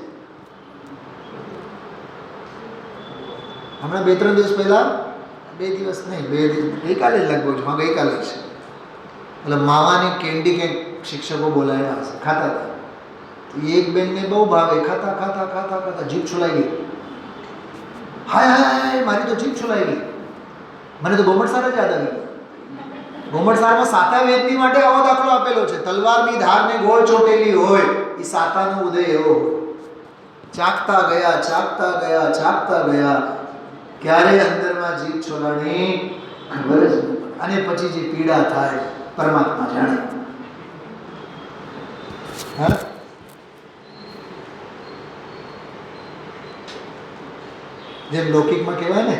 હમણાં 2-3 દિવસ પહેલા, 2 દિવસ નહીં, 2 દિવસ, ગઈકાલે જ લગભગ, હા ગઈકાલે છે, એટલે માવાની કેન્ડી કંઈક શિક્ષકો બોલાવ્યા હશે, ખાતા હતા. એક બેનને બહુ ભાવે, ખાતા ખાતા ખાતા ખાતા જીભ છોલાઈ ગઈ. હાય હાય હાય, મારી તો જીભ છોલાઈ ગઈ. મને તો ગોમટસાર જ યાદ આવી ગયું. ગોમટસારમાં સાતા વેદની માટે આવો દાખલો આપેલો છે. તલવારની ધારને ગોળ ચોટેલી હોય, એ સાતાનો ઉદય એવો હોય. ચાકતા ગયા ચાકતા ગયા ચાકતા ગયા, ક્યારે અંદરમાં જીભ છોલાણી ખબર જ નહીં. અને પછી જે પીડા થાય પરમાત્મા જાણે. હા, જેમ લૌકિકમાં કહેવાય ને,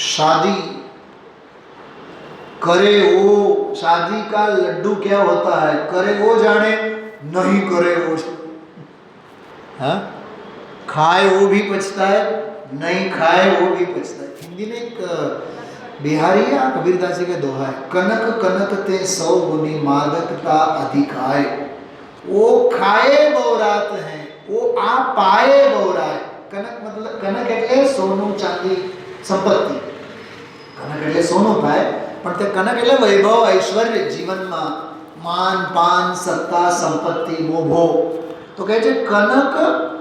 शादी करे वो, शादी का लड्डू क्या होता है, करे वो जाने, नहीं करे वो, हाँ, खाए वो भी पछता है, नहीं खाए वो भी पछता है. हिंदी में एक बिहारी है, कबीरदास जी का दोहा है, कनक कनक ते 100 गुनी मादकता अधिक आए. वो खाए बहुरात है, वो आ पाए बहुराए. कनक मतलब, कनक એટલે સોનું ચાંદી સંપત્તિ. કનક એટલે સોનું થાય, પણ તે કનક એટલે વૈભવ ઐશ્વર્ય જીવનમાં, માન પાન સત્તા સંપત્તિ મોભો. તો કહે છે કનક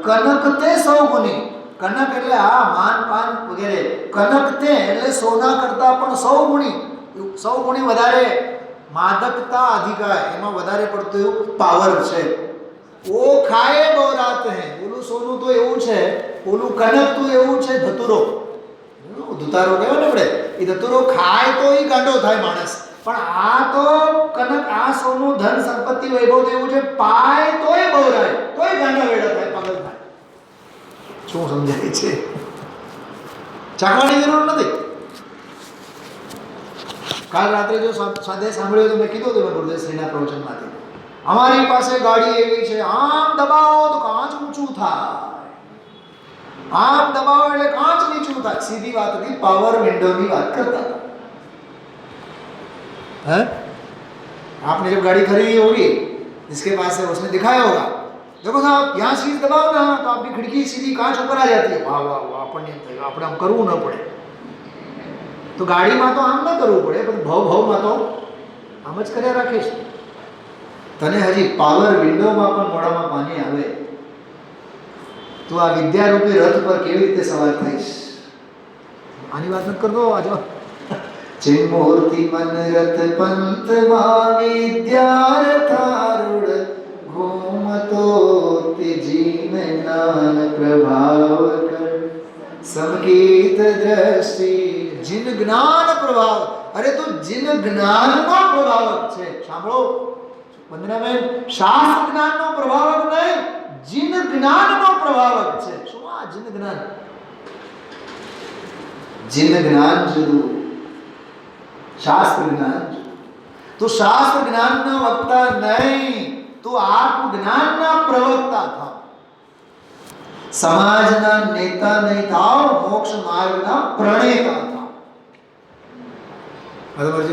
કનક તે 100 ગુની, કનક એટલે આ માન પાન વગેરે. કનક તે એટલે સોના કરતા પણ 100 ગુણી વધારે માદકતા અધિકાય, એમાં વધારે પડતું એવું પાવર છે. ઓ ખાય બહુ રાત હે, ઓલું સોનું તો એવું છે, ઓલું કનક તો એવું છે ધતુરો, ધુતારો કહેવાય ને આપણે, એ ધતુરો ખાય તો એ ગાંડો થાય માણસ, પણ આ તો કનક, આ સોનું ધન સંપત્તિ વૈભવ તો એવું છે, પાય તોય બહરાય, તોય ગાંડા વેડા થાય, પાગલ થાય. શું સમજાય છે? ચાખવાની જરૂર નથી. કાલ રાત્રે જો સ્વાધ્યાય સાંભળ્યો તો મેં કીધું હતું ગુરુદેવશ્રીના પ્રવચનમાંથી, અમારી પાસે ગાડી એવી છે, આમ દબાવો તો કાચ ઊંચું થાય, આમ દબાવો એટલે કાચ નીચું થાય. સીધી વાત હતી, પાવર વિન્ડોની વાત કરતા હતા. है? आपने जब गाड़ी खरीदी होगी, इसके पास से उसने दिखाया होगा, देखो साहब यहाँ सीट दबाओ ना तो आपकी खिड़की सीधी कांच ऊपर आ जाती है. वाह वाह वाह, अपन આપણે આમ કરવું ન પડે. તો ગાડીમાં તો આમ ન કરવું પડે, પણ ભાવમાં તો આમ જ કર્યા રાખે છે. તને હજી પાવર વિન્ડોમાં પણ મોઢામાં પાણી આવે તો આ વિદ્યારૂપી રથ પર કેવી રીતે સવાર થઈશ? આની વાત નથી કરતો. આ જો ચિન્મૂર્તિ મન રથ પંથમાં વિદ્યારથારૂઢ ઘૂમતો જીન જ્ઞાન પ્રભાવ કર સમકીત દ્રષ્ટિ. જીન જ્ઞાન પ્રભાવ, અરે તો જીન જ્ઞાનનો પ્રભાવક છે. સાંભળો વંદનાબેન, શાસ્ત્ર જ્ઞાનનો પ્રભાવક નહીં, જીન જ્ઞાનનો પ્રભાવક છે. શું આ જીન જ્ઞાન? જીન જ્ઞાન જુદું, શાસ્ત્ર જ્ઞાન. તો શાસ્ત્ર જ્ઞાનના વક્તા નહીં, તો આત્મ જ્ઞાનના પ્રવક્તા થાવ. સમાજના નેતા નહીં થાવ, મોક્ષ માર્ગના પ્રણેતા થાવ.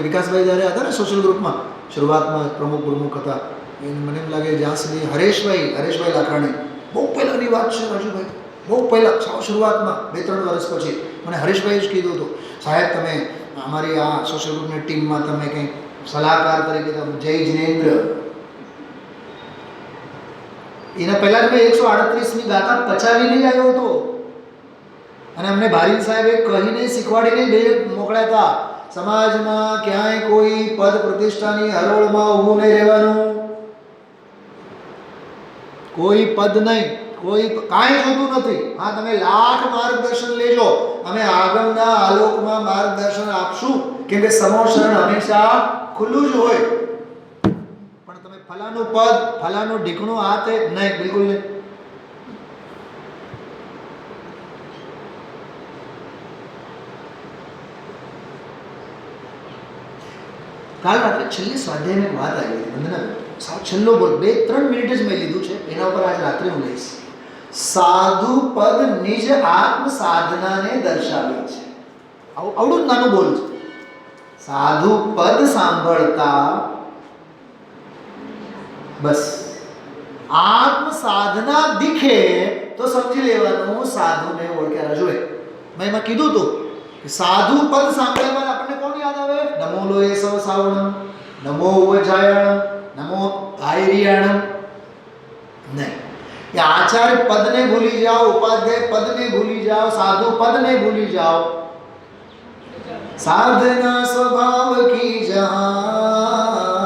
વિકાસભાઈ જ્યારે હતા ને સોશિયલ ગ્રુપમાં, શરૂઆતમાં પ્રમુખ હતા, મને એમ લાગે જ્યાં સુધી હરેશભાઈ લાખરાણી, બહુ પહેલાંની વાત છે રાજુભાઈ, બહુ પહેલાં સાવ શરૂઆતમાં 2-3 વર્ષ પછી મને હરેશભાઈએ જ કીધું હતું, સાહેબ તમે અમારી આ સોશિયલ ગ્રુપની ટીમમાં તમે કંઈક સલાહકાર તરીકે તમે જય જિનેન્દ્ર, એના પહેલાં જ મેં 138ની ગાથા પચાવીને જ આવ્યો હતો, અને અમને ભારીન સાહેબે કહીને શીખવાડીને બે મોકલ્યા હતા, સમાજમાં ક્યાંય કોઈ પદ પ્રતિષ્ઠાની હરોળમાં ઊભું નહીં રહેવાનું, કોઈ પદ નહીં, કોઈ કાંઈ જોતું નથી. હા, તમે લાખ માર્ગદર્શન લેજો, અમે આગળના આલોકમાં માર્ગદર્શન આપશું, કેમ કે સમોશરણ હંમેશા ખુલ્લું જ હોય, પણ તમે ફલાનું પદ, ફલાનું ઢીકણું આ તે નહીં, બિલકુલ નહીં. કાલ રાત્રે છેલ્લી સ્વાધ્યાયની વાત આવી હતી વંદના, સાવ છેલ્લો બોલ, 2-3 મિનિટ જ મેં લીધું છે, એના ઉપર આજ રાત્રે હું લઈશ. સાધુ પદ નિજ આત્મ સાધનાને દર્શાવે છે. આવડું જ નાનું બોલ છે. સાધુ પદ સાંભળતા બસ આત્મ સાધના દીખે તો સમજી લેવાનું સાધુને ઓળખ્યા. રજૂએ મેં એમાં કીધું હતું કે સાધુ પદ સાંભળ્યા આપણને કોણ યાદ આવે? નમો લોય સવ સાવણમ, નમો વજાયણમ, નમો આયરિયાણમ. નહીં, એ આચાર્ય પદને ભૂલી જાઓ, ઉપાધ્યાય પદને ભૂલી જાઓ, સાધુ પદને ભૂલી જાઓ. સાધના સ્વભાવ કી જહાં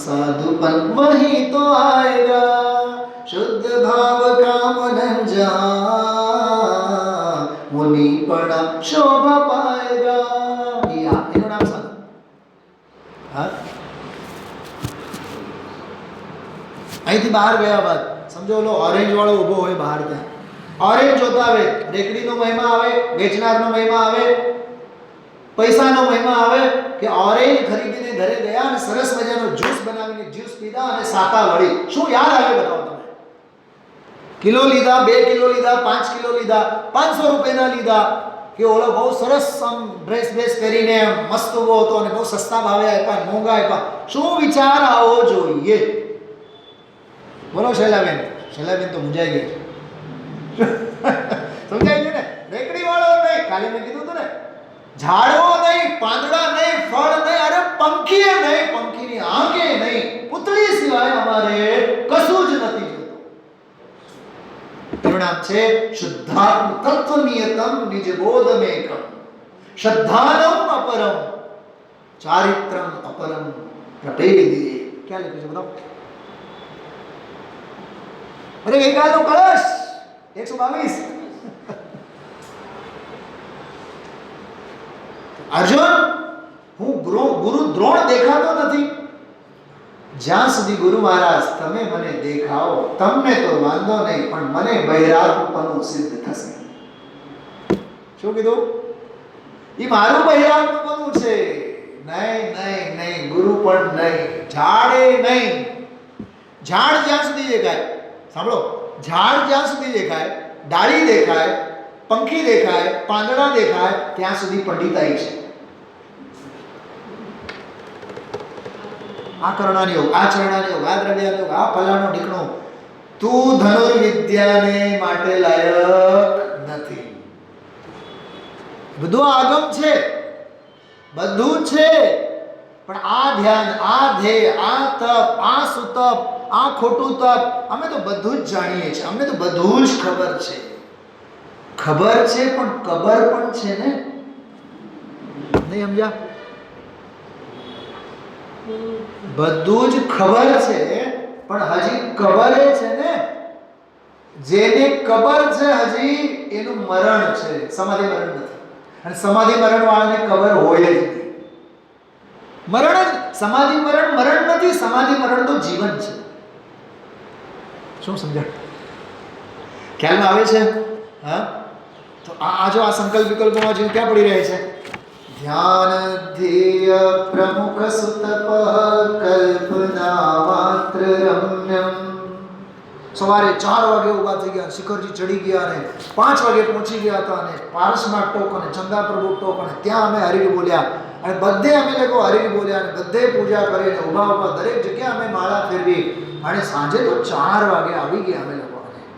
સાધુ પદ વહી તો આएगा, શુદ્ધ ભાવ કામન જહાં મુનિ પડા શોભા પાएगा. એનું નામ સાધુ. હા, અહીંથી બહાર ગયા બાદ સમજો ઓલો ઓરેન્જ વાળો ઊભો હોય બહાર, ત્યાં ઓરેન્જ જોતા આવે, રેકડીનો મહિમા આવે, વેચનારનો મહિમા આવે, પૈસાનો મહિમા આવે કે ઓરેન્જ ખરીદીને ઘરે ગયા અને સરસ મજાનો જ્યુસ બનાવીને જ્યુસ પીધા અને સાતા વળી. શું યાદ આવે બતાવો તમે? કિલો લીધા, 2 કિલો લીધા, 5 કિલો લીધા, 500 રૂપિયાના લીધા, કે ઓલો બહુ સરસ ડ્રેસ પહેરીને મસ્ત ઉભો હતો અને બહુ સસ્તા ભાવે આપ્યા, મોંઘા આપ્યા. શું વિચાર આવો જોઈએ? બોલો શૈલાબેન. શૈલાબેન તો મુંજાઈ ગઈ છે. સમજાય છે ને? રેકડી વાળો નહીં, કાલે મેં કીધું હતું ને, ઝાડવો નહીં, પાંદડા નહીં, ફળ નહીં, અરે પંખીએ નહીં, પંખીની આંખે નહીં, પુતળી સિવાય અમારે કશું જ નથી જોતું. એનું નામ છે શુદ્ધાત્મ તત્વ નિયતમ નિજ બોધમેકમ શ્રદ્ધાનમ અપરમ ચારિત્રમ અપરમ પ્રપેદિએ. ક્યાં લખ્યું છે બતાવો? અરે ગઈકાલનો કળશ 122. અર્જુન, હું ગુરુ દ્રોણ દેખાતો નથી. જ્યાં સુધી ગુરુ મહારાજ તમે મને દેખાઓ, તમને તો વાંધો નહીં, પણ મને બહિરાત્મપણું સિદ્ધ થશે. શું કીધું? એ મારું બહિરાત્મપણું છે. નહીં નહીં નહીં, ગુરુ પણ નહીં, ઝાડે નહીં. ઝાડ જ્યાં સુધી દેખાય, સાંભળો, ઝાડ જ્યાં સુધી દેખાય, ડાળી દેખાય, પંખી દેખાય, પાંદડા દેખાય, ત્યાં સુધી પંડિતાઈ છે. આ કરણાની યોગ, આ ચરણાની યોગ, આ દ્રવ્યાની યોગ, આ ફલાણો ઢીકણો, તું ધનુર્વિદ્યાને માટે લાયક નથી. બધું આગમ છે, બધું છે, પણ આ ધ્યાન, આ ધ્યેય, આ તપ, આ સુતપ, આ ખોટું તપ, અમે તો બધું જ જાણીએ છીએ. અમને તો બધું જ ખબર છે. ખબર છે પણ કબર પણ છે ને. નહીં સમજ્યા? બધું જ ખબર છે પણ હજી કબર છે ને. જેને કબર છે હજી, એનું મરણ છે, સમાધિ મરણ નથી. અને સમાધિ મરણ વાળાને ખબર હોય જ નહીં. મરણ જ સમાધિ મરણ મરણ નથી. સમાધિ મરણ તો જીવન છે. શું સમજાય? ખ્યાલમાં આવે છે? હા, તો આ જો આ સંકલ્પ વિકલ્પોમાં જીવ ક્યાં પડી રહે છે? ધ્યાન ધ્યેય પ્રમુખ સુતપ કલ્પના માત્ર રમ્યમ. સવારે 4 વાગે ઊભા થઈ ગયા, શિખરજી ચડી ગયા અને 5 વાગે પહોંચી ગયા હતા અને પારસના ટોક અને ચંદા પ્રભુ ટોક અને ત્યાં અમે હરિ બોલ્યા અને બધે અમે લોકો હરિ બોલ્યા અને બધે પૂજા કરીને ઊભા દરેક જગ્યાએ અમે માળા ફેરવી અને સાંજે તો 4 વાગે આવી ગયા અમે લોકો.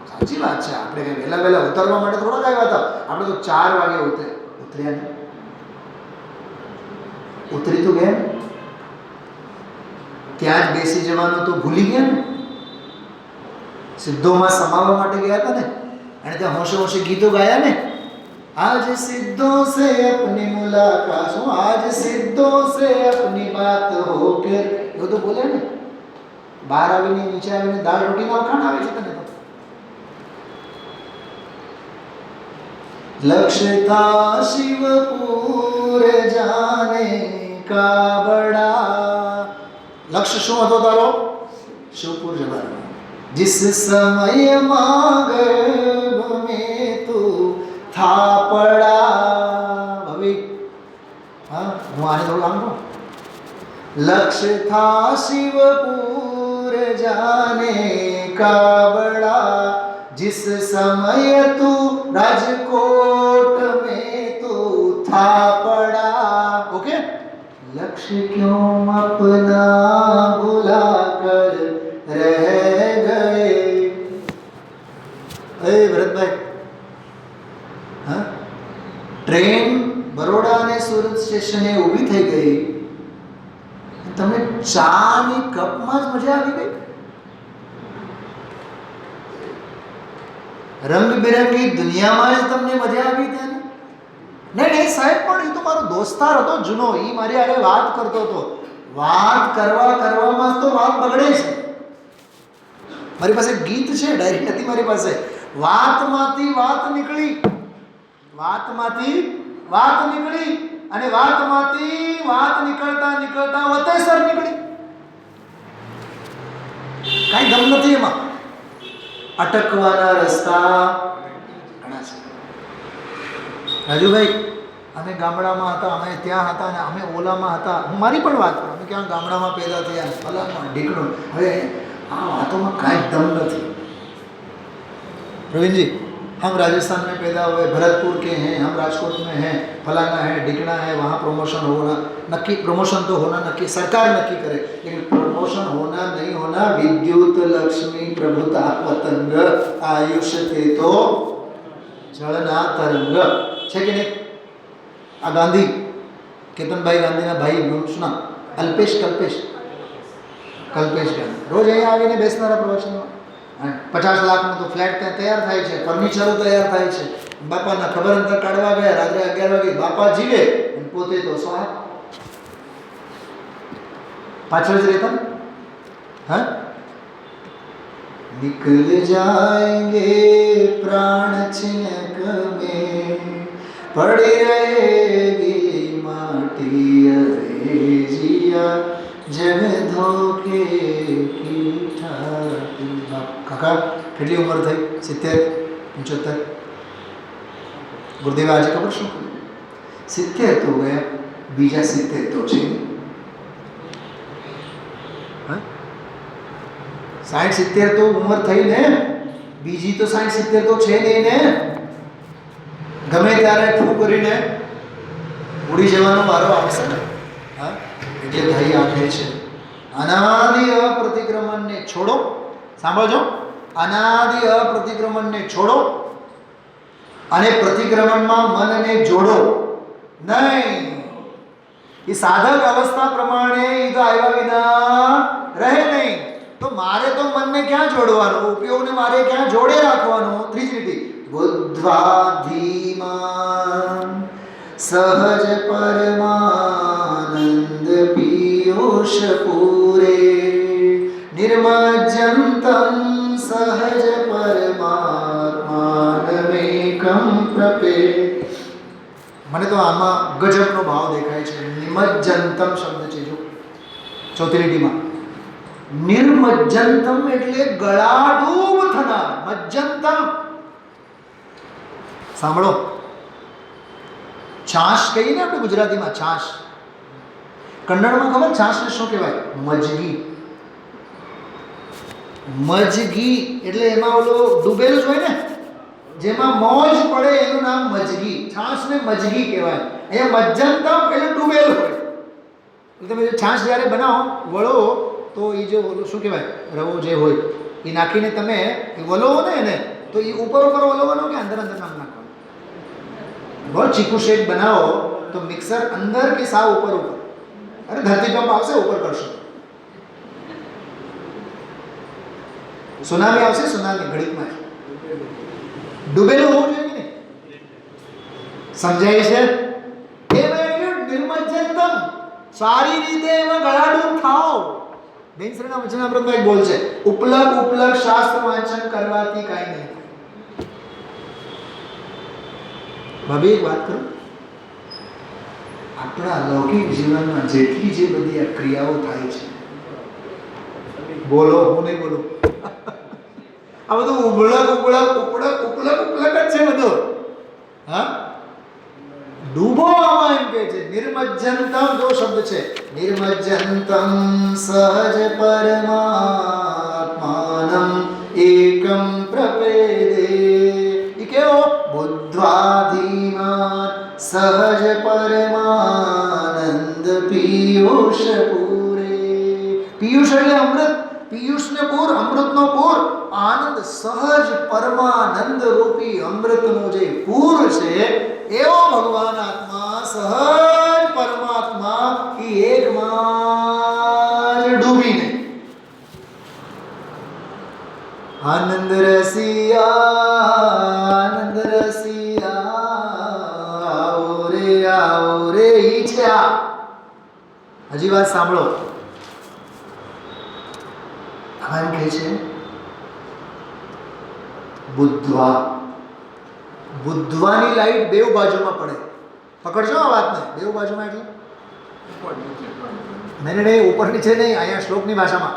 સાચી વાત છે, આપણે કંઈ વહેલા ઉતરવા માટે થોડા આવ્યા હતા. આપણે તો 4 વાગે ઉતર્યા ને. ઉતરી તો ગયા, ત્યાં જ બેસી જવાનું તો ભૂલી ગયા ને. સિદ્ધોમાં સમાવવા માટે ગયા હતા ને, અને ત્યાં હોશે હોશે ગીતો ગાયા ને. આજ સિદ્ધો સે અપની મુલાકાત, આજ સિદ્ધો સે અપની બાત હો કે, એવું તો બોલ્યા ને. બહાર આવીને નીચે આવીને દાળ રોટીના વખાણ આવે છે તને તો. લક્ષ્ય થા શિવપુર જાને કા બડા. લક્ષ્ય શું હતો તારો? શિવપુર જવાનો. जिस समय गर्भ में तू था पड़ा. भाभी हाँ, હું આને થોડું આમ કહું. लक्ष्य था शिवपुर जाने का बड़ा, जिस समय तू राजकोट में तू था पड़ा. ओके, लक्ष्य क्यों अपना भुला कर रह गए. ए भरतભાઈ, હા, ટ્રેન બરોડા અને સુરત સ્ટેશને ઊભી થઈ ગઈ. તમને ચાની કપમાં જ મજા આવી ગઈ. રંગબેરંગી દુનિયામાં જ તમને મજા આવી ત્યાં. નહીં સાહેબ, પણ એ તો મારો દોસ્તાર હતો જૂનો, એ મારી હારે વાત કરતો હતો. વાત કરવામાં તો વાત બગડે છે. મારી પાસે ગીત છે, ડાયરી નથી મારી પાસે. વાતમાંથી વાત નીકળી, વાતમાંથી વાત નીકળી અને વાતમાંથી વાત નીકળતા વતેસર નીકળી. કાંઈ દમ નથી એમાં. અટકવાના રસ્તા ઘણા છે. રાજુભાઈ, અમે ગામડામાં હતા, અમે ત્યાં હતા અને અમે ઓલામાં હતા. હું મારી પણ વાત કરું, અમે ક્યાં ગામડામાં પેદા થયા, ફલામાં ઢીકણું. હવે આ વાતોમાં કાંઈ દમ નથી. प्रवीण जी, हम राजस्थान में पैदा हुए, भरतपुर के हैं, हम राजकोट में हैं, फलाना है, ढिकना है, वहाँ प्रमोशन होना नक्की. प्रमोशन तो होना नक्की, सरकार नक्की करे, लेकिन प्रमोशन होना नहीं होना विद्युत लक्ष्मी प्रभुता पतंग आयुष थे तो जलना तरंग. છે કે નહીં? આ ગાંધી, કેતનભાઈ ગાંધીના ભાઈ શું નામ? કલ્પેશ ગાંધી રોજ અહીંયા આવીને બેસનારા પ્રવચનમાં. 50 લાખનું તો ફ્લેટ ત્યાં તૈયાર થાય છે, ફર્નિચરો તૈયાર થાય છે. બાપાના ખબર અંતર કાઢવા ગયા રાત્રે 11 વાગે, બાપા જીવે અને પોતે તો સ્વાહ પાછળ જ રહેતા ને. હા, निकल जाएंगे प्राण छिनक में, पड़ी रहेगी माटी अरे जिया जब धोखे की ठाठी. કાકા કેટલી ઉંમર થઈ? 70, 75? ગુરુદેવ આજે ખબર શું 70 તો ગયા, બીજા 70 તો છે. 60-70 તો ઉંમર થઈ ને, બીજી તો 60-70 તો છે નહીં ને. ગમે ત્યારે ફૂ કરીને ઉડી જવાનો વારો આવશે ને. હા, એટલે ભાઈ આપે છે અનાદિ અપ્રતિક્રમણને છોડો. સાંભળજો, અનાદિ અપ્રતિક્રમણને છોડો અને પ્રતિક્રમણમાં મનને જોડો નહીં. એ સાધક અવસ્થા પ્રમાણે એ તો આવ્યા વિના રહે નહીં. તો મારે તો મનને ક્યાં જોડવાનું? ઉપયોગને મારે ક્યાં જોડે રાખવાનું? ત્રીજી લીટી, બુદ્ધ્વાધીમાન સહજ પરમાનંદ પીયુષ પૂરે નિર્મજ્જંતમ સહજ પરમાત્માનમેકં પ્રપે. મને તો આમાં ગજબનો ભાવ દેખાય છે. નિમજ્જંતમ શબ્દ છે જો ચોથી લીટીમાં. નિર્મજ્જંતમ એટલે ગળાડૂબ થનાર. મજ્જંતમ સાંભળો, છાશ કહીએ ને આપણે ગુજરાતીમાં, છાશ. કન્નડમાં ખબર છાશને શું કહેવાય? મજગી. મજગી એટલે એમાં ઓલો ડૂબેલું જ હોય ને, જેમાં મોજ પડે એનું નામ મજગી. છાશને મજગી કહેવાય. અહીંયા મજ્જંતમ એટલે ડૂબેલું હોય. તમે છાશ જ્યારે બનાવો વળો તો એ જો ઓલું શું કહેવાય, રવો જે હોય એ નાખીને તમે વલોવો ને એને, તો એ ઉપર વલોવાનો કે અંદર નામ નાખવાનું. બહુ ચીકુ શેક બનાવો તો મિક્સર અંદર કે સાવ ઉપર? અરે ધરતીકંપ આવશે ઉપર કરશો, સુનામી આવશે, સુનામી ઘડીકમાં ડૂબેલું હોવું જોઈએ ને. સમજાય છે? એમાં નિર્મજ્જંતમ, સારી રીતે એમાં ગળાડૂબ થાઓ. બેનશ્રીના વચનામૃતમાં એક બોલ છે, ઉપલક શાસ્ત્ર વાંચન કરવાથી કાંઈ નહીં. ભાભી એક વાત કરું, આપણા લૌકિક જીવનમાં જેટલી જે બધી આ ક્રિયાઓ થાય છે, બોલો, હું નહીં બોલું, આ બધું ઉપલક જ છે બધું. હા, ડૂબો આમાં એમ કે છે. નિર્મજ્જંતમ જો શબ્દ છે, નિર્મજ્જંતમ સહજ પરમાત્માનમ એકમ પ્રપેદે. ઈ કેવો? બુદ્ધ્વાધીમાન સહજ પરમાનંદ પીયુષ પૂરે. પીયુષ એટલે અમૃત, પિયુષને પૂર, અમૃતનો પૂર. આનંદ સહજ પરમાનંદ રૂપી અમૃતનો જે પૂર છે એવો ભગવાન આત્મા, સહજ પરમાત્મા એ એકમાં જ ડૂબીને આનંદ રસિયા આવો રે ઈચ્છા. હજી વાત સાંભળો. આમ કહે છે બુદ્ધવાની લાઈટ બેવ બાજુમાં પડે. પકડજો આ વાતને, બેવ બાજુમાં એટલે નહીં ઉપર નીચે નહીં, અહીંયા શ્લોકની ભાષામાં.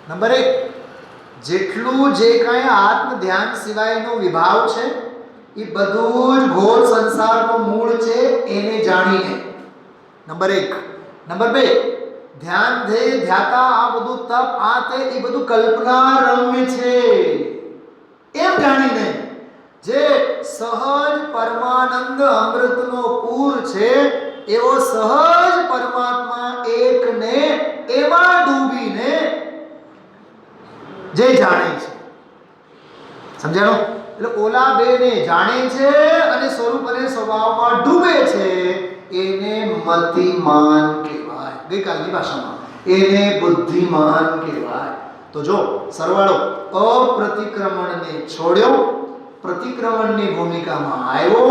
નંબર 1, જેટલું જે કાંઈ આત્મ ધ્યાન સિવાયનો વિભાવ છે એ બધું જ ઘોર સંસારનું મૂળ છે એને જાણીને. નંબર 1. નંબર 2, ધ્યાન ધ્યાતા આ બધું તપ આ તે એ બધું કલ્પના રમ્ય છે એમ જાણીને જે સહજ પરમાનંદ અમૃતનો પૂર છે એવો સહજ પરમાત્મા એકને એમાં ડૂબીને જે જાણે છે. સમજાણો? એટલે ઓલા બેને જાણે છે અને સ્વરૂપ અને સ્વભાવમાં ડૂબે છે એને મતિમાન કહેવાય. ગઈકાલની ભાષામાં એને બુદ્ધિમાન કહેવાય. તો જો સરવાળો અપ્રતિક્રમણને છોડ્યો, પ્રતિક્રમણની ભૂમિકામાં આવ્યો,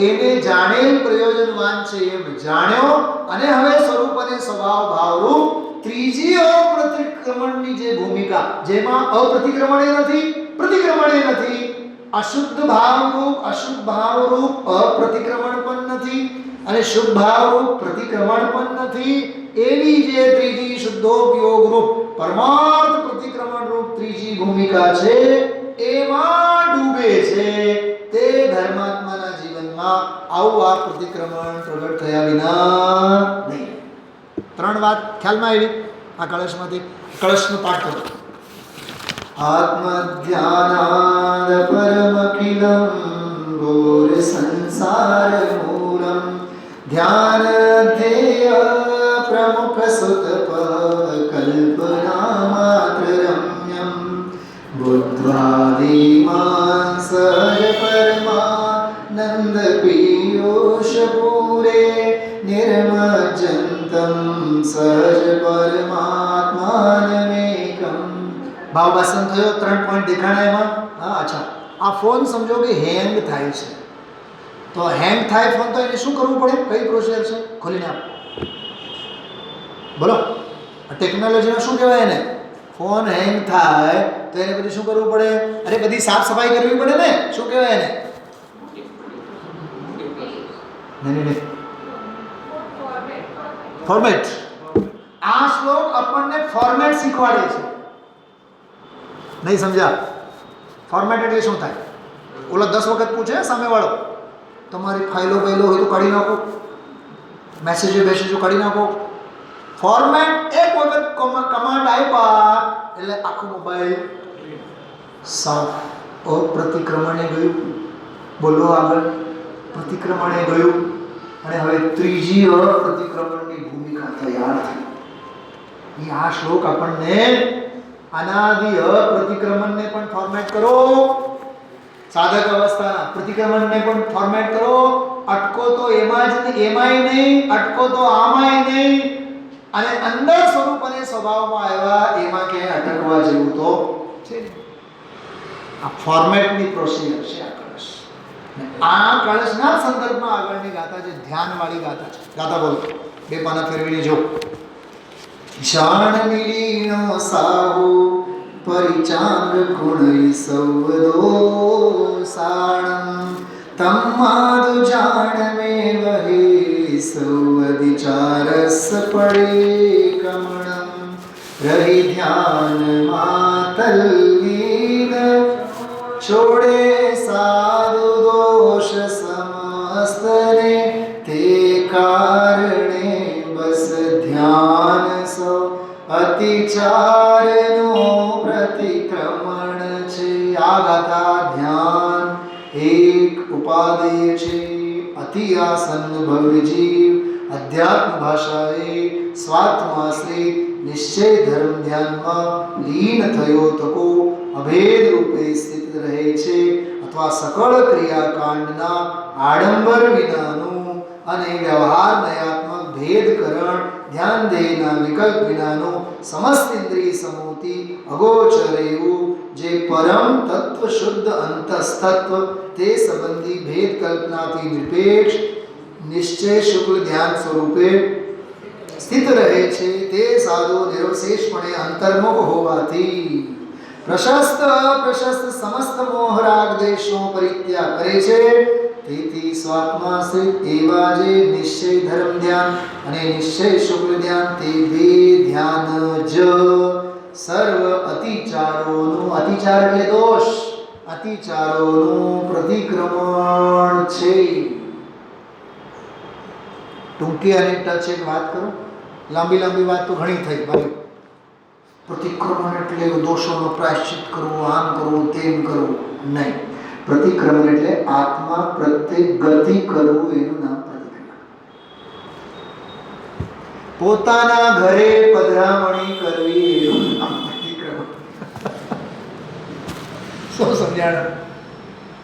એને જાણેલ પ્રયોજનવાન છે એમ જાણ્યો, અને હવે સ્વરૂપ અને સ્વભાવ ભાવરૂપ ત્રીજી અપ્રતિક્રમણની જે ભૂમિકા, જેમાં અપ્રતિક્રમણે નથી, પ્રતિક્રમણે નથી, અશુદ્ધ ભાવરૂપ, અશુદ્ધ ભાવરૂપ અપ્રતિક્રમણ પણ નથી, અને શુદ્ધ ભાવરૂપ પ્રતિક્રમણ પણ નથી, એવી જે ત્રીજી શુદ્ધોપયોગ રૂપ પરમાર્થ પ્રતિક્રમણ રૂપ ત્રીજી ભૂમિકા છે, એમાં ડૂબે છે તે ધર્માત્માના જીવનમાં આવું આ પ્રતિક્રમણ પ્રગટ થયા વિના નહીં. 3 વાત ખ્યાલમાં આવી આ કળશમાંથી. કળશનો પાઠ કરો. આત્મધ્યાનાદ પરમખિલમ ઘોર સંસાર મૂલમ ધ્યાન ધ્યેય પ્રમુખ સુત કલ્પના માત્ર રમ્યમ બુદ્ધ્વાદિમાન સહજ પરમાનંદ પીયુષ પૂરે નિર્મજ્જંતમ સહજ પરમાત્માનમેકમ. ભાવભાષણ થયો. 3 પોઈન્ટ દેખાણા એમાં. હા, અચ્છા. આ ફોન સમજો કે હેંગ થાય છે, તો હેંગ થાય ફોન તો એને શું કરવું પડે? કઈ પ્રોસેસ છે? ખોલીને આપ બોલો. ટેકનોલોજીમાં શું કહેવાય એને? ફોન હેંગ થાય તો એને પછી શું કરવું પડે? અરે બધી સાફ સફાઈ કરવી પડે ને. શું કહેવાય એને? નહીં, ફોર્મેટ. આ શ્લોક આપણને ફોર્મેટ શીખવાડે છે. નહીં સમજ્યા? ફોર્મેટ એટલે શું થાય? ઓલો 10 વખત પૂછે સામેવાળો, તમારી ફાઇલો હોય તો કાઢી નાખો, મેસેજો કાઢી નાખો. ફોર્મેટ એક વખત કમાન્ડ આપ્યા એટલે આખું મોબાઈલ સાફ. પ્રતિક્રમણે ગયું. બોલો આગળ. પ્રતિક્રમણે ગયું, અને હવે ત્રીજી અપ્રતિક્રમણની ભૂમિકા તૈયાર થઈ. આ શ્લોક આપણને અનાદિ અપ્રતિક્રમણને પણ ફોર્મેટ કરો, સાધક અવસ્થાના પ્રતિક્રમણને પણ ફોર્મેટ કરો. અટકો તો એમાંય નહીં, અટકો તો આમાંય નહીં, અને અંદર સ્વરૂપ અને સ્વભાવમાં આવ્યા એમાં ક્યાંય અટકવા જેવું તો છે. આ ફોર્મેટની પ્રોસિજર છે આ કળશ. આ કળશના સંદર્ભમાં આગળની ગાથા છે, ધ્યાનવાળી ગાથા છે. ગાથા બોલો. 2 પાના ફેરવીને જો. જાણ મિલીનો સાહુ પરિચાંગ ગુણઈ સૌદો સાણમ તમ્માદુ જાણ મે વહે સૌવિચારસ પડે કમણમ રહી ધ્યાન માતલ્લીન છોડે સાધુ દોષ સમસ્તને તે કારણે બસ ધ્યાન સો અતિચારનો પ્રતિક્રમણ છે. આ ગાથા ધ્યાન એક ઉપાદેય છે. અતિ આસન્ન ભવજીવ અધ્યાત્મ ભાષાએ સ્વાત્માશ્રિત નિશ્ચય ધર્મ ધ્યાનમાં લીન થયો તકો અભેદ રૂપે સ્થિત રહે છે, અથવા સકળ ક્રિયાકાંડના આડંબર વિનાનું અને વ્યવહાર નયાત્મક ભેદકરણ ધ્યાન દેહના વિકલ્પ વિનાનું સમસ્ત ઇન્દ્રિય સમૂહથી અગોચર એવું જે પરમ તત્વ શુદ્ધ અંતસ્તત્વ તે સંબંધી ભેદ કલ્પનાથી નિરપેક્ષ નિશ્ચય શુક્લ ધ્યાન સ્વરૂપે સ્થિત રહે છે, તે સાધુ નિરવશેષપણે અંતર્મુખ હોવાથી પ્રશસ્ત અપ્રશસ્ત સમસ્ત મોહ રાગ દેશનો પરિત્યાગ કરે છે. તેથી સ્વાત્માશ્રિત એવા જે નિશ્ચય ધર્મ ધ્યાન અને નિશ્ચય શુક્લ ધ્યાન તે બે ધ્યાન જ સર્વ અતિચારોનું, અતિચાર એટલે દોષ, અતિચારોનું પ્રતિક્રમણ છે. ટૂંકી અને ટચ એક વાત કરું. લાંબી વાત તો ઘણી થઈ ભાઈ. પ્રતિક્રમણ એટલે દોષોનો પ્રાયશ્ચિત કરવું, આમ કરવું, તેમ કરવું નહીં. પ્રતિક્રમણ એટલે આત્મા પ્રત્યે ગતિ કરવું, એનું નામ પ્રતિક્રમણ. પોતાના ઘરે પધરામણી કરવી એનું નામ પ્રતિક્રમણ. શું સમજાણ?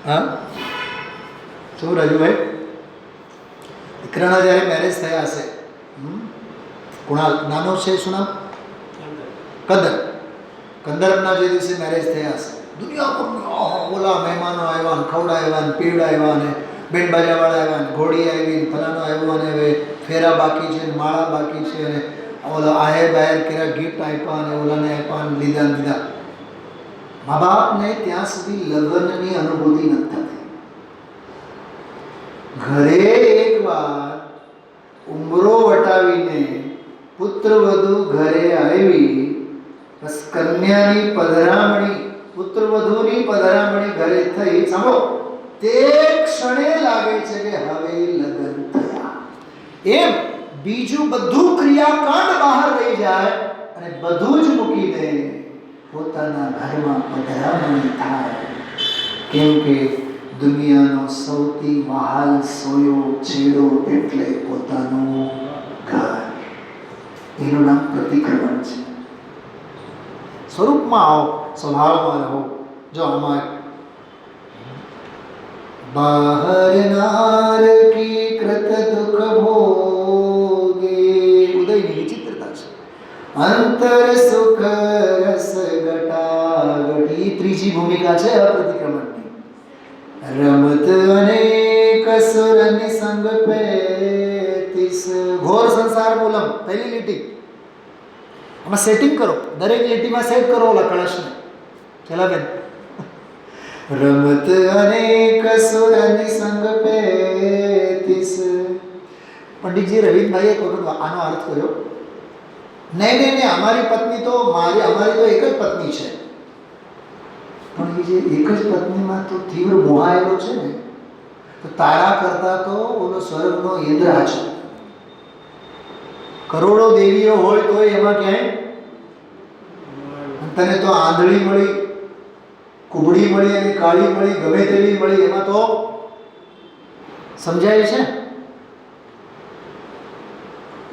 હા, શું રાજુભાઈ? દીકરાના જ્યારે મેરેજ થયા હશે, કુણાલ નાનો છે, શું નામ? કદર. કંદર્પના જે દિવસે મેરેજ થયા હશે, દુનિયા ઓલા મહેમાનો આવ્યા ને ખવડાવ્યા ને પીવડાવ્યા ને બેન બાજાવાળા આવ્યા ને ઘોડી આવી ને ફલાનો આવ્યો અને હવે ફેરા બાકી છે ને માળા બાકી છે અને ઓલા આહેર બાહેર કર્યા ગિફ્ટ આપ્યા અને ઓલાને આપ્યા ને લીધા ને દીધા. મા બાપને ત્યાં સુધી લગ્નની અનુભૂતિ નથી થતી. ઘરે એકવાર ઉંબરો વટાવીને પુત્ર વધુ ઘરે આવી, બસ કન્યાની પધરામણી, પુત્ર વધુની પધરામણી ઘરે થઈ, સાંભળો, તે ક્ષણે લાગે છે કે હવે લગ્ન થયા. એમ બીજું બધું ક્રિયાકાંડ બહાર રહી જાય અને બધું જ મૂકીને પોતાના ઘરમાં પધરામણી થાય. કેમ કે દુનિયાનો સૌથી વહાલ સોયો છેડો એટલે પોતાનું ઘર. એનું નામ પ્રતિક્રમણ છે. સ્વરૂપમાં આવો, સ્વભાવમાં રહો. જો આમાં બહાર નાર કી કૃત દુઃખ ભોગે, ઉદયની વિચિત્રતા છે. અંતર સુખ રસ ગટાગટી, ત્રીજી ભૂમિકા છે અપ્રતિક્રમણની. રમત અનેક સુર નિસંગ પેતિસ, ઘોર સંસાર મૂલમ, પહેલી લીટી. આમાં સેટિંગ કરો, દરેક લીટીમાં સેટ કરો ઓલા કળશને. ચલા બેન, રમત અનેક સુર નિસંગ પેતિસ. પંડિતજી રવિન્દ્રભાઈએ એક વખત આનો અર્થ કર્યો, નહીં, અમારી પત્ની તો અમારી તો એક જ પત્ની છે, પણ એ જે એક જ પત્નીમાં તો તીવ્ર મોહાયેલો છે ને, તો તારા કરતા તો ઓલો સ્વર્ગનો ઇન્દ્ર છે. કરોડો દેવીઓ હોય તો એમાં ક્યાંય તને તો આંધળી મળી, કુબડી મળી અને કાળી મળી, ગમે તેવી મળી, એમાં તો સમજાય છે.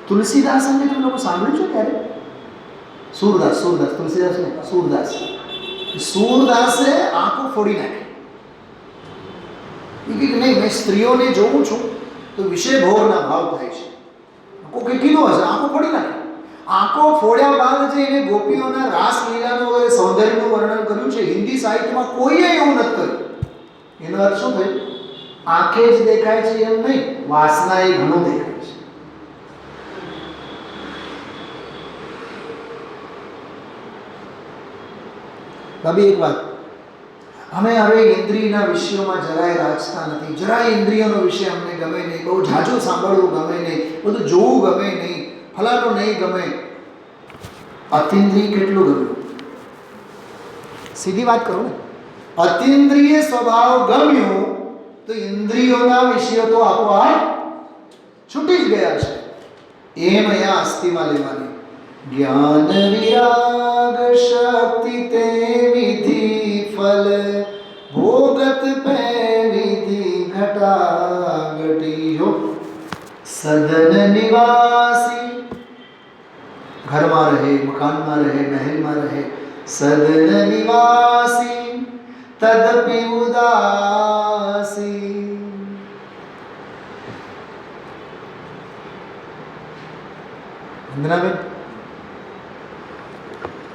તુલસીદાસ અંગે તમે લોકો સાંભળ્યું છે ક્યારે? સૂરદાસ, તુલસીદાસ ને સૂરદાસે આંખો ફોડી નાખી. એ કે નહીં, મેં સ્ત્રીઓને જોઉં છું તો વિષય ભોગના ભાવ થાય છે. કોઈ કીધું હશે, આંખો ફોડી નાખી. આંખો ફોડ્યા બાદ જે એને ગોપીઓના રાસ લીલાનું વગેરે સૌંદર્યનું વર્ણન કર્યું છે, હિન્દી સાહિત્યમાં કોઈએ એવું નથી કર્યું. એનો અર્થ શું થયો? આંખે જ દેખાય છે એમ નહીં, વાસના એ ઘણું દેખાય છે. ભાભી એક વાત, અમે હવે ઇન્દ્રિયના વિષયોમાં જરાય રાજતા નથી. જરાય ઇન્દ્રિયોનો વિષય અમને ગમે નહીં, બહુ ઝાઝું સાંભળવું ગમે નહીં, બધું જોવું ગમે નહીં, ફલાણું નહીં ગમે. અતિન્દ્રિય કેટલું ગમ્યું? સીધી વાત કરો ને, અતિન્દ્રિય સ્વભાવ ગમ્યું તો ઇન્દ્રિયોના વિષયો તો આપોઆપ છૂટી જ ગયા છે. એમ અહીંયા અસ્થિમાં લેવાની. જ્ઞાન વિરાગ શક્તિ તે વિધિ ફલ ભોગત પે વિધિ ઘટાઘટી. જો સદન નિવાસી, ઘરમાં રહે, મકાનમાં રહે, મહેલમાં રહે, સદન નિવાસી તદપિ ઉદાસી. વંદનાબેન,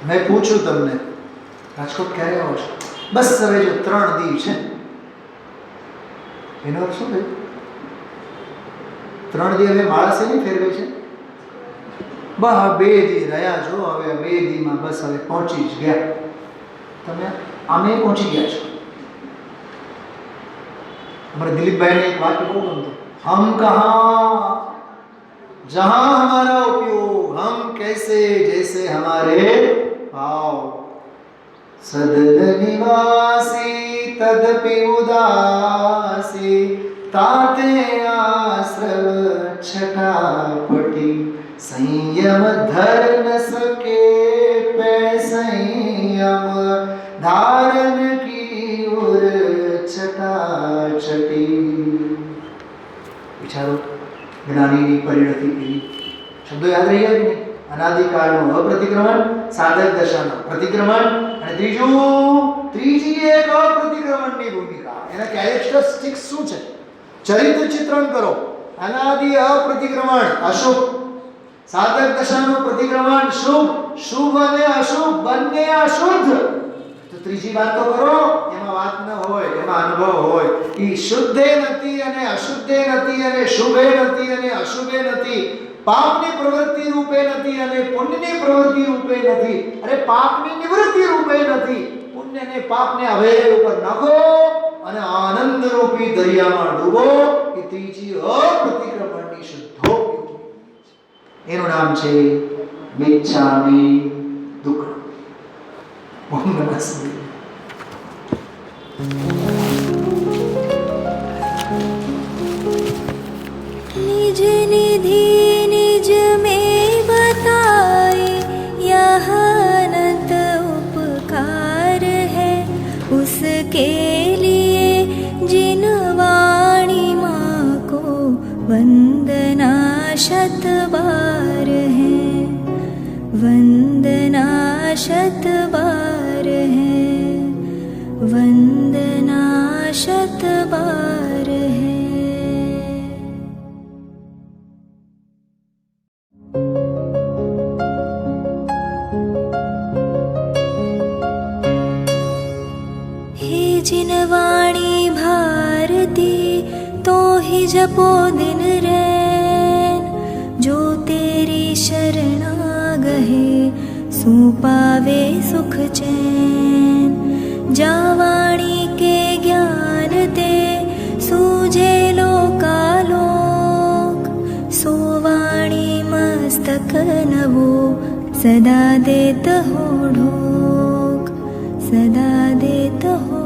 મેં પૂછ્યું તમને રાજકોટ ક્યારે આવો છો? બસ હવે જો 3 દી છે. એનો અર્થ શું થયું? 3 દી હવે માણસે નહીં ફેરવે છે. 2 દી રહ્યા છો, હવે 2 દીમાં બસ હવે પહોંચી જ ગયા. તમે આમે પહોંચી ગયા છો. हमारे दिलीप भाई ने एक वाक्य को गमतो, हम कहाँ जहाँ हमारा उपयोग, हम कैसे जैसे हमारे भाव. सदन निवासी तदपि उदासी ताते आश्रव छटापटी. संयम धर न सके पे संयम धारण की उर छटाछटी. विचारो, જ્ઞાનીની પરિણતિ કેવી? શબ્દો યાદ રહી ગયા કે નહીં? અનાદિકાળનું અપ્રતિક્રમણ, સાધક દશાનું પ્રતિક્રમણ, અને ત્રીજી એક અપ્રતિક્રમણની ભૂમિકા. એના કેરેક્ટરિસ્ટિક્સ શું છે? ચરિત્ર ચિત્રણ કરો. અનાદિ અપ્રતિક્રમણ અશુભ, સાધક દશાનું પ્રતિક્રમણ શુભ, શુભ અને અશુભ બંને અશુદ્ધ. તો ત્રીજી વાત તો કરો, એમાં વાત ન હોય, એમાં અનુભવ હોય. ઈ શુદ્ધે નથી અને અશુદ્ધે નથી અને શુભે નથી અને અશુભે નથી, પાપની પ્રવૃત્તિ રૂપે નથી અને પુણ્યની પ્રવૃત્તિ રૂપે નથી, અરે પાપની નિવૃત્તિ રૂપે નથી, પુણ્ય ને પાપને હવે ઉપર નાખો અને આનંદ રૂપી દરિયામાં ડૂબો. એ ત્રીજી અપ્રતિક્રમણની શુદ્ધો, એનું નામ છે મિચ્છામિ દુક્કડમ. ઓમ નમઃ શિવાય. निज निधि निज में बताए, यह अनंत उपकार है उसके लिए जिन वाणी माँ को वंदना शत बार है, वंदना शत बार है, वंदना शत बार है. जिन वाणी भारती तो ही जपो दिन रैन, जो तेरी शरणा गहे सो पावे सुख चैन. जा वाणी के ज्ञान ते सूझे लोकालोक, सो वाणी मस्तक नवो सदा देत हो ढोक, सदा देत हो